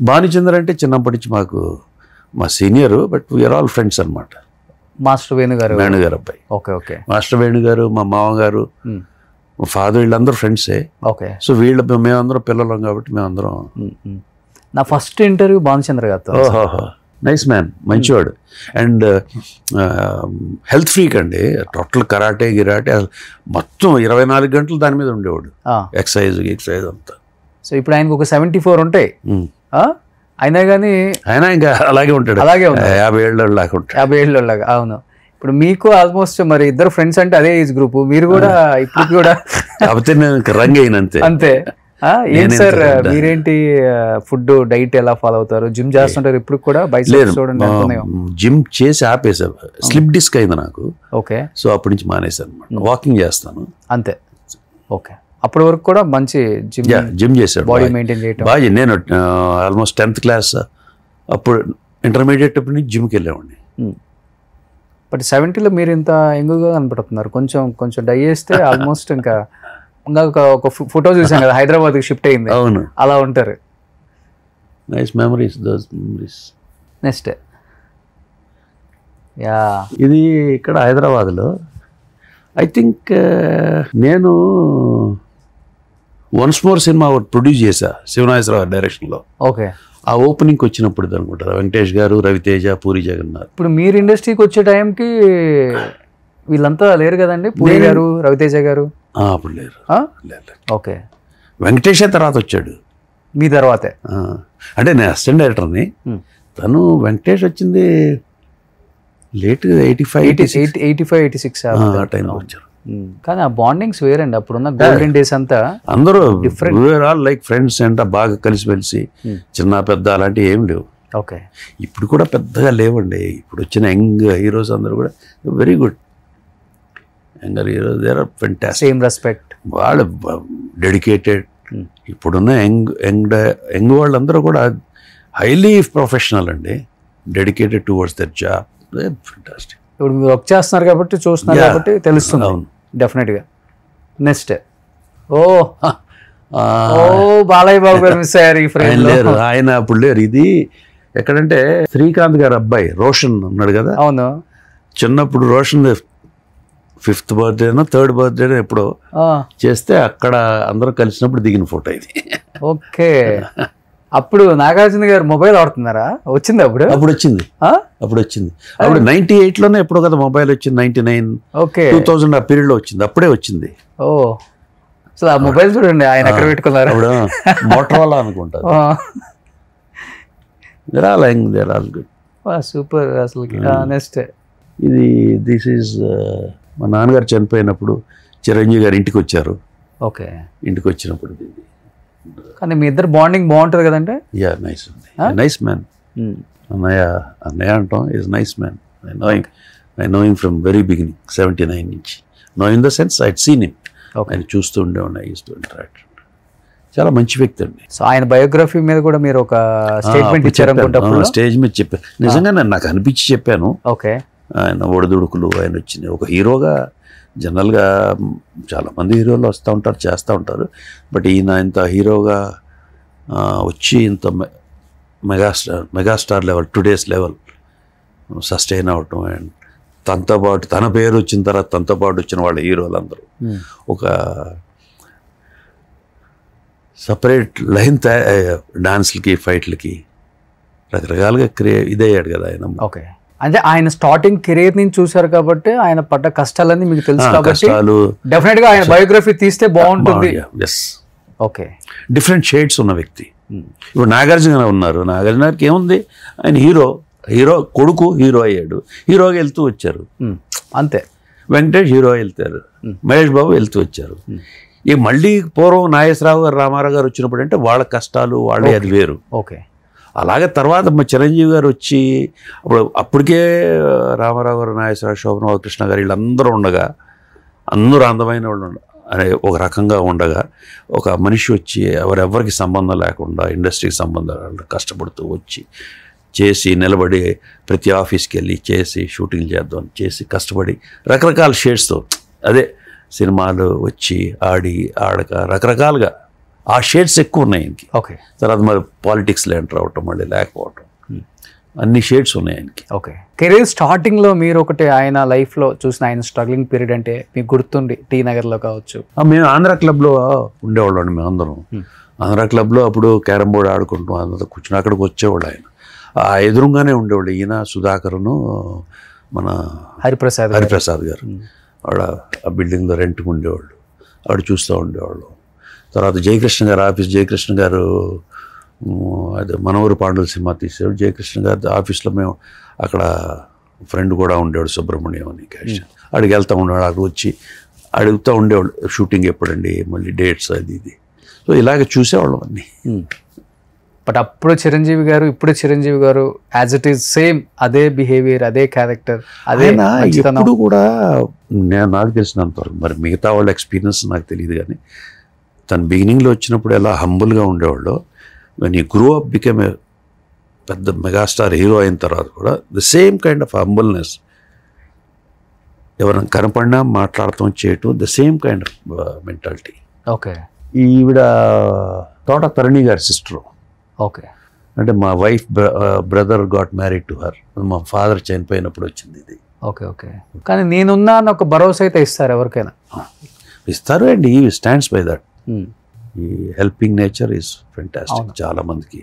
భానుచంద్ర అంటే చిన్నప్పటి నుంచి మాకు మా senior, but we are all friends అనమాట. మాస్టర్ వేణుగారు అబ్బాయి. ఓకే ఓకే, మాస్టర్ వేణుగారు, మా మామగారు, మా ఫాదర్, వీళ్ళందరూ ఫ్రెండ్సే. ఓకే, సో మేమందరం పిల్లలం కాబట్టి మేమందరం. నా ఫస్ట్ ఇంటర్వ్యూ భానుచంద్ర గారితో. నైస్ మ్యాన్, మంచివాడు. అండ్ హెల్త్ ఫ్రీక్ అండి, టోటల్ కరాటే గిరాటే మొత్తం 24 గంటలు దాని మీద ఉండేవాడు, ఎక్సర్సైజ్ అంతా. సో ఇప్పుడు ఆయనకు ఒక 74 ఉంటాయి, అయినా కానీ ఆయన ఇంకా అలాగే ఉంటాడు, అలాగే ఉంటాడు, 50 ఏళ్ళ లాగా ఉంటాడు, 50 ఏళ్ళలాగా. అవును. ఇప్పుడు మీకు ఆల్మోస్ట్ మరి ఇద్దరు ఫ్రెండ్స్ అంటే అదే ఏజ్ గ్రూప్, మీరు కూడా ఇప్పుడు కూడా కాకపోతే నేను రంగు అయిన అంతే. ఏం సార్ మీరేంటి ఫుడ్ డైట్ ఎలా ఫాలో అవుతారు? జిమ్ చేస్తుంటారు ఇప్పుడు కూడా? బైసెప్స్ చూడండి. జిమ్ చేసి ఆపేసా, స్లిప్ డిస్క్ అయింది నాకు. ఓకే. సో అప్పటి నుంచి మానేశాను అనమాట, వాకింగ్ చేస్తాను అంతే. ఓకే. అప్పటి వరకు కూడా మంచి జిమ్ చేశాడు, బాడీ మెయింటైన్ చేయడం బాగా. నేను ఆల్మోస్ట్ 10th క్లాస్ అప్పుడు, ఇంటర్మీడియట్ అప్పటి నుంచి జిమ్కి వెళ్ళేవాడిని. బట్ 70లో మీరు ఇంత యంగ్గా కనపడుతున్నారు. కొంచెం డై చేస్తే ఆల్మోస్ట్ ఇంకా ఒక ఫోటో చూసాను కదా, హైదరాబాద్కి షిఫ్ట్ అయింది. అవును, అలా ఉంటారు. Nice memories, those memories. Next yeah, ఇది ఇక్కడ హైదరాబాద్లో ఐ థింక్ నేను వన్స్ మోర్ సినిమా ప్రొడ్యూస్ చేశా, శివనాగేశ్వరరావు డైరెక్షన్లో. ఓకే. ఆ ఓపెనింగ్కి వచ్చినప్పుడు అనుకుంటారు, వెంకటేష్ గారు, రవితేజ, పూరి జగన్నాథ్. ఇప్పుడు మీరు ఇండస్ట్రీకి వచ్చే టైంకి వీళ్ళంతా లేరు కదండి, పూరి గారు, రవితేజ గారు? అప్పుడు లేరు. ఓకే. వెంకటేషే తర్వాత వచ్చాడు మీ తర్వాతే. అంటే నేను అసిస్టెంట్ డైరెక్టర్ని, తను వెంకటేష్ వచ్చింది లేట్ 85-86 ఆ టైంలో వచ్చారు. కానీ ఆ బాండింగ్స్ వేరండి, అప్పుడున్న గోల్డెన్ డేస్ అంతా. అందరూ ఆల్ లైక్ ఫ్రెండ్స్ అంట, బాగా కలిసిమెలిసి, చిన్న పెద్ద అలాంటివి ఏం లేవు. ఓకే. ఇప్పుడు కూడా పెద్దగా లేవండి. ఇప్పుడు వచ్చిన యంగ్ హీరోస్ అందరూ కూడా very good, younger heroes, they are fantastic. Same respect, వాళ్ళు డెడికేటెడ్. ఇప్పుడున్న యంగ్ వాళ్ళందరూ కూడా హైలీ ప్రొఫెషనల్ అండి, dedicated towards their job. Fantastic. ఇప్పుడు మీరు వర్క్ చేస్తున్నారు కాబట్టి, చూస్తున్నారు కాబట్టి తెలుస్తుంది. అవును, డెఫినెట్గా. నెక్స్ట్ బాలయ్య బాబు గారు మిస్ అయ్యారు ఈ ఫ్రేమ్ లో. లేరు, ఆయన అప్పుడు లేరు. ఇది ఎక్కడంటే శ్రీకాంత్ గారు అబ్బాయి రోషన్ ఉన్నాడు కదా. అవును. చిన్నప్పుడు రోషన్ 5th బర్త్డేనో 3rd బర్త్డేనో ఎప్పుడో చేస్తే అక్కడ అందరూ కలిసినప్పుడు దిగిన ఫోటో ఇది. ఓకే. అప్పుడు నాగార్జున గారు మొబైల్ వాడుతున్నారా? వచ్చింది అప్పుడు? అప్పుడు వచ్చింది. అప్పుడు 98లోనే ఎప్పుడో కదా మొబైల్ వచ్చింది, 99, ఓకే, 2000 ఆ పీరియడ్ లో వచ్చింది, అప్పుడే వచ్చింది. ఓ, సో ఆ మొబైల్ చూడండి ఆయన ఎక్కడ పెట్టుకున్నారు. అప్పుడు మోటరోలా అనుకుంటారు. సూపర్ అసలు. నెక్స్ట్ ఇది దిస్ ఈజ్ మా నాన్నగారు చనిపోయినప్పుడు చిరంజీవి గారు ఇంటికి వచ్చారు. ఓకే. ఇంటికి వచ్చినప్పుడు కానీ మీ ఇద్దరు బాండింగ్ బాగుంటుంది కదంటే. Yeah, nice, nice man. అన్నయ్య అంటాం, is nice man. I know him from very beginning, 79 నుంచి. No in the sense I'd seen him, ఆయన చూస్తూ ఉండేవాడిని, ఐ యూజ్డ్ టు ఇంటరాక్ట్. చాలా మంచి వ్యక్తి అండి. సో ఆయన బయోగ్రఫీ మీద కూడా మీరు ఒక స్టేట్మెంట్ ఇచ్చారనుకుంటా, స్టేజ్ మీద చెప్పాను. నిజంగా నాకు అనిపించి చెప్పాను. ఓకే. ఆయన ఒడిదుడుకులు ఆయన వచ్చినాయి. ఒక హీరోగా జనరల్గా చాలామంది హీరోలు వస్తూ ఉంటారు, చేస్తూ ఉంటారు. బట్ ఈయన ఇంత హీరోగా వచ్చి ఇంత megastar level, today's level sustain అవ్వటం, అండ్ తనతో పాటు తన పేరు వచ్చిన తర్వాత తనతో పాటు వచ్చిన వాళ్ళ హీరోలందరూ ఒక సపరేట్ లైన్ డాన్స్లకి, ఫైట్లకి రకరకాలుగా ఇదయ్యాడు కదా ఆయన. ఓకే. అంటే ఆయన స్టార్టింగ్ కెరీర్ నుంచి చూసారు కాబట్టి ఆయన పడ్డ కష్టాలన్నీ మీకు తెలుసు కాబట్టి డెఫినెట్ గా ఆయన బయోగ్రఫీ తీస్తే బాగుంటుంది. ఓకే. డిఫరెంట్ షేడ్స్ ఉన్న వ్యక్తి. ఇప్పుడు నాగార్జున ఉన్నారు, నాగార్జున గారికి ఏముంది, ఆయన హీరో కొడుకు హీరో అయ్యాడు, హీరోగా వెళ్తూ వచ్చారు అంతే. వెంకటేష్ హీరో వెళ్తారు, మహేష్ బాబు వెళ్తూ వచ్చారు. ఈ మళ్ళీ పూర్వం నాగేశ్వరరావు గారు, రామారావు గారు వచ్చినప్పుడు అంటే వాళ్ళ కష్టాలు వాళ్ళే, అది వేరు. ఓకే. అలాగే తర్వాత మా చిరంజీవి గారు వచ్చి అప్పటికే రామారావు గారు, నాగేశ్వరరావు, శోభన్ కృష్ణ గారు వీళ్ళందరూ ఉండగా, అందరూ అందమైన వాళ్ళు అనే ఒక రకంగా ఉండగా, ఒక మనిషి వచ్చి ఎవరెవరికి సంబంధం లేకుండా ఇండస్ట్రీకి సంబంధం లేకుండా కష్టపడుతూ వచ్చి చేసి నిలబడి ప్రతి ఆఫీస్కి వెళ్ళి చేసి షూటింగ్ చేద్దాం చేసి కష్టపడి రకరకాల షేడ్స్తో, అదే సినిమాలు వచ్చి ఆడి ఆడక రకరకాలుగా ఆ షేడ్స్ ఎక్కువ ఉన్నాయి ఆయనకి. ఓకే. తర్వాత మరి పాలిటిక్స్లో ఎంటర్ అవటం, మళ్ళీ లేకపోవటం, అన్ని షేడ్స్ ఉన్నాయి ఆయనకి. ఓకే. కెరీర్ స్టార్టింగ్లో మీరు ఒకటి ఆయన లైఫ్లో చూసిన ఆయన స్ట్రగ్లింగ్ పీరియడ్ అంటే మీకు గుర్తుండి, టీ నగర్లో కావచ్చు? మేము ఆంధ్ర క్లబ్లో ఉండేవాళ్ళం. మేము అందరం ఆంధ్ర క్లబ్లో అప్పుడు క్యారమ్ బోర్డ్ ఆడుకుంటాం, అందరూ కూర్చుని అక్కడికి వచ్చేవాళ్ళు ఆయన. ఆ ఎదురుగానే ఉండేవాళ్ళు ఈయన సుధాకరును మన హరిప్రసాద్ గారు. ఆవిడ ఆ బిల్డింగ్లో రెంట్కి ఉండేవాళ్ళు, ఆవిడ చూస్తూ ఉండేవాళ్ళు. తర్వాత జయకృష్ణ గారు ఆఫీస్, జయకృష్ణ గారు అదే మనవరు పాండుల సినిమా తీసేవాడు. జయకృష్ణ గారి ఆఫీస్లో మేము అక్కడ ఫ్రెండ్ కూడా ఉండేవాడు సుబ్రహ్మణ్యం అని క్యాష్. అడిగి వెళ్తూ ఉండేవాడు, అక్కడ వచ్చి అడుగుతూ ఉండేవాళ్ళు షూటింగ్ ఎప్పుడండి, మళ్ళీ డేట్స్ అది ఇది. సో ఇలాగ చూసేవాళ్ళం అన్నీ. బట్ అప్పుడు చిరంజీవి గారు, ఇప్పుడు చిరంజీవి గారు యాజ్ ఇట్ ఈస్ సేమ్ అదే బిహేవియర్, అదే క్యారెక్టర్, అదే ఎప్పుడు కూడా నాకు తెలిసినంతవరకు, మరి మిగతా వాళ్ళ ఎక్స్పీరియన్స్ నాకు తెలియదు కానీ తన బిగినింగ్లో వచ్చినప్పుడు ఎలా హంబుల్గా ఉండేవాళ్ళు, when you grow up become a పెద్ద మెగాస్టార్ హీరో అయిన తర్వాత కూడా the same kind of humbleness. ఎవరైనా కనపడినా మాట్లాడటం చేయటం, the same kind of mentality. Okay. ఈవిడ తోట తరణి గారి సిస్టరు. ఓకే. అంటే మా wife brother got married to her. మా ఫాదర్ చనిపోయినప్పుడు వచ్చింది ఇది. ఓకే. ఓకే. కానీ నేనున్నా అని ఒక భరోసా అయితే ఇస్తారు ఎవరికైనా. ఇస్తారు అండ్ ఈ స్టాండ్స్ బై దట్. ఈ హెల్పింగ్ నేచర్ ఈస్ ఫెంటాస్టిక్. చాలా మందికి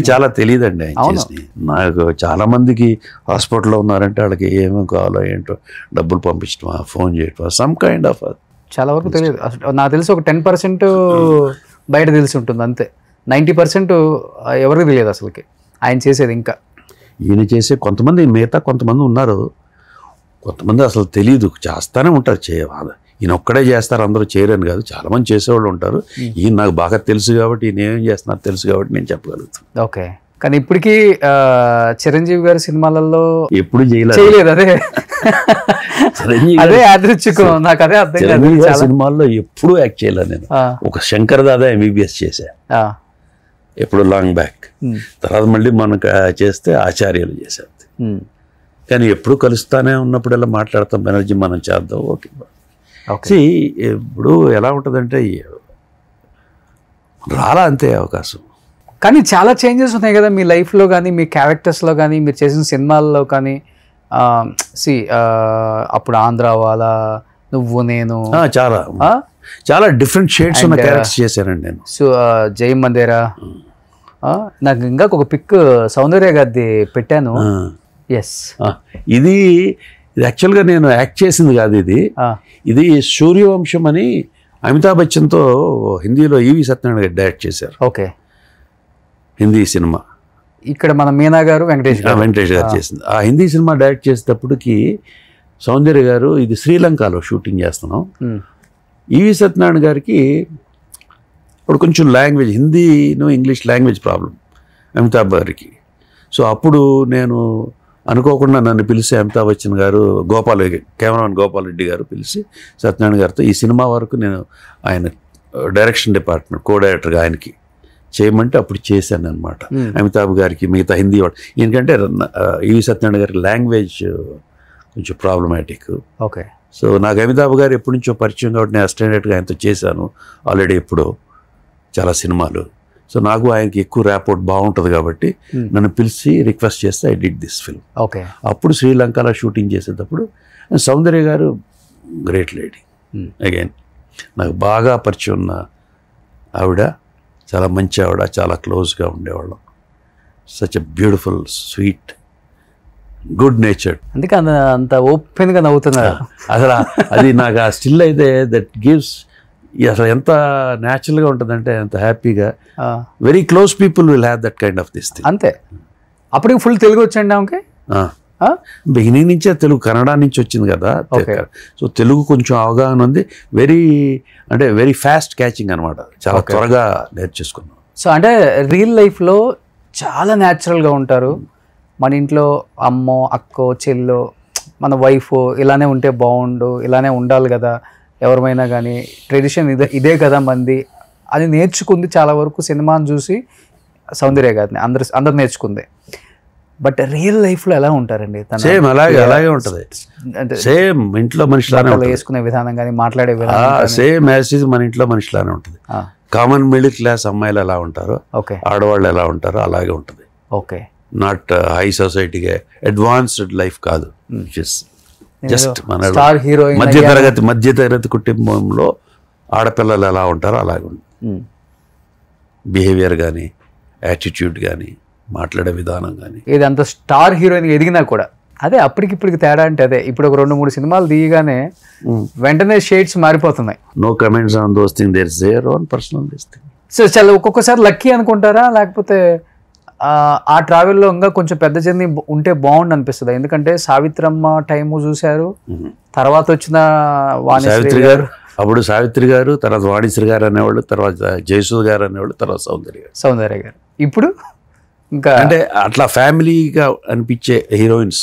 చాలా తెలియదండి ఆయన చేసి. నాకు చాలా మందికి హాస్పిటల్లో ఉన్నారంటే వాళ్ళకి ఏమేమి కావాలో ఏంటో డబ్బులు పంపించడమా, ఫోన్ చేయటమా, సమ్ కైండ్ ఆఫ్ చాలా వరకు తెలియదు. నాకు తెలిసి ఒక 10% బయట తెలిసి ఉంటుంది అంతే. 90% ఎవరికి తెలియదు అసలుకి ఆయన చేసేది. ఇంకా ఈయన చేసే మిగతా కొంతమంది ఉన్నారు, కొంతమంది అసలు తెలియదు, చేస్తానే ఉంటారు. ఈయన ఒక్కడే చేస్తారు, అందరూ చేయరని కాదు, చాలా మంది చేసేవాళ్ళు ఉంటారు. ఈయన నాకు బాగా తెలుసు కాబట్టి, ఈయన ఏం చేస్తున్నారు తెలుసు కాబట్టి నేను చెప్పగలుగుతాను. ఓకే. కానీ ఇప్పటికీ చిరంజీవి గారి సినిమాలలో ఎప్పుడు చేయలేదు. అదే యాదృచ్ఛికం, నాకు అదే అర్థం కాదు. సినిమాల్లో ఎప్పుడూ యాక్ట్ చేయలేదు నేను. ఒక శంకర్ దాదా MBBS చేశా ఎప్పుడు లాంగ్ బ్యాక్. తర్వాత మళ్ళీ మనకు చేస్తే ఆచార్యులు చేశారు. కానీ ఎప్పుడు కలుస్తానే ఉన్నప్పుడు మాట్లాడతాం, బెనర్జీ మనం చేద్దాం, ఓకే. ఇప్పుడు ఎలా ఉంటుందంటే రాలా అంతే అవకాశం. కానీ చాలా చేంజెస్ ఉన్నాయి కదా మీ లైఫ్లో కానీ, మీ క్యారెక్టర్స్లో కానీ, మీరు చేసిన సినిమాల్లో కానీ. అప్పుడు ఆంధ్ర వాళ్ళ, నువ్వు నేను, చాలా డిఫరెంట్ షేడ్స్ ఉన్న క్యారెక్టర్స్ చేశానండి నేను. సో జై మందేరా, నాకు ఇంకా ఒక పిక్ సౌందర్య గారిది పెట్టాను. ఎస్, ఇది యాక్చువల్గా నేను యాక్ట్ చేసింది కాదు. ఇది సూర్యవంశం అని అమితాబ్ బచ్చన్తో హిందీలో ఈవి సత్యనారాయణ గారు డైరెక్ట్ చేశారు. ఓకే. హిందీ సినిమా. ఇక్కడ మన మీనా గారు, వెంకటేష్ గారు చేసింది. ఆ హిందీ సినిమా డైరెక్ట్ చేసేటప్పటికి సౌందర్య గారు ఇది శ్రీలంకలో షూటింగ్ చేస్తున్నాం. ఈవి సత్యనారాయణ గారికి ఇప్పుడు కొంచెం లాంగ్వేజ్, హిందీను ఇంగ్లీష్ లాంగ్వేజ్ ప్రాబ్లం అమితాబ్ గారికి. సో అప్పుడు నేను అనుకోకుండా నన్ను పిలిచి అమితాబ్ బచ్చన్ గారు, కెమెరామెన్ గోపాల్ రెడ్డి గారు పిలిచి సత్యనారాయణ గారితో ఈ సినిమా వరకు నేను ఆయన డైరెక్షన్ డిపార్ట్మెంట్ కో-డైరెక్టర్గా ఆయనకి చేయమంటే అప్పుడు చేశాను అనమాట. అమితాబ్ గారికి మిగతా హిందీ వాడు, ఎందుకంటే ఈవి సత్యనారాయణ గారికి లాంగ్వేజ్ కొంచెం ప్రాబ్లమాటిక్. ఓకే. సో నాకు అమితాబ్ గారు ఎప్పటి నుంచో పరిచయం కాబట్టి నేను అసిస్టెంట్గా ఆయనతో చేశాను ఆల్రెడీ ఎప్పుడో చాలా సినిమాలు. సో నాకు ఆయనకి ఎక్కువ ర్యాపోర్ట్ బాగుంటుంది కాబట్టి నన్ను పిలిచి రిక్వెస్ట్ చేస్తే I did this film. Okay. అప్పుడు శ్రీలంకలో షూటింగ్ చేసేటప్పుడు సౌందర్య గారు గ్రేట్ లేడీ, అగైన్ నాకు బాగా పరిచయం ఉన్న ఆవిడ, చాలా మంచి ఆవిడ, చాలా క్లోజ్గా ఉండేవాళ్ళం. Such a beautiful, sweet, good natured. అందుకే అంత ఓపెన్గా నవ్వుతున్నారు అసలు. అది నాకు ఆ స్టిల్ అయితే దట్ గివ్స్, అసలు ఎంత న్యాచురల్గా ఉంటుందంటే, ఎంత హ్యాపీగా. Very close people will have that kind of this thing. అంతే. అప్పటికి ఫుల్ తెలుగు వచ్చండి ఆమెకి. బిగినింగ్ నుంచే తెలుగు, కన్నడ నుంచి వచ్చింది కదా. సో తెలుగు కొంచెం అవగాహన ఉంది. వెరీ ఫాస్ట్ క్యాచింగ్ అనమాట, చాలా త్వరగా నేర్చేసుకున్నాం. సో అంటే రియల్ లైఫ్లో చాలా న్యాచురల్గా ఉంటారు. మన ఇంట్లో అమ్మో, అక్కో, చెల్లో, మన వైఫ్ ఇలానే ఉంటే బాగుండు, ఇలానే ఉండాలి కదా ఎవరిమైనా కానీ, ట్రెడిషన్ ఇదే కదా మంది అని నేర్చుకుంది చాలా వరకు. సినిమాని చూసి సౌందర్య గారిని అందరు నేర్చుకుంది. బట్ రియల్ లైఫ్లో ఎలా ఉంటారండి? సేమ్ అలాగే ఉంటుంది. సేమ్ ఇంట్లో మనిషిలానే వేసుకునే విధానం కానీ, మాట్లాడే విధానం సేమ్ యాజ్ ఇట్ ఈజ్ మన ఇంట్లో మనిషిలానే ఉంటుంది. కామన్ మిడిల్ క్లాస్ అమ్మాయిలు ఎలా ఉంటారో, ఆడవాళ్ళు ఎలా ఉంటారో అలాగే ఉంటుంది. ఓకే. నాట్ హై సొసైటీగా అడ్వాన్స్డ్ లైఫ్ కాదు. జస్ట్ మన మధ్యతరగతి కుటుంబంలో ఆడపిల్లలు ఎలా ఉంటారో అలాగే ఉంటుంది. బిహేవియర్ కానీ, యాటిట్యూడ్ కానీ, మాట్లాడే విధానం కానీ. ఇది అంత స్టార్ హీరోయిన్ ఎదిగినా కూడా అదే అప్పటికిప్పటికి తేడా అంటే అదే. ఇప్పుడు ఒక 2-3 సినిమాలు తీయగానే వెంటనే షేడ్స్ మారిపోతున్నాయి. No comments on those thing, there is their own personal this thing. So చాలా ఒక్కొక్కసారి లక్కీ అనుకుంటారా, లేకపోతే ఆ ట్రావెల్లో ఇంకా కొంచెం పెద్ద జర్నీ ఉంటే బాగుండు అనిపిస్తుంది? ఎందుకంటే సావిత్రమ్మ టైము చూశారు, తర్వాత వచ్చిన సావిత్రి గారు, అప్పుడు సావిత్రి గారు, తర్వాత వాణిశ్రీ గారు అనేవాళ్ళు, తర్వాత జయసూద్ గారు అనేవాళ్ళు, తర్వాత సౌందర్య గారు. ఇప్పుడు ఇంకా అంటే అట్లా ఫ్యామిలీగా అనిపించే హీరోయిన్స్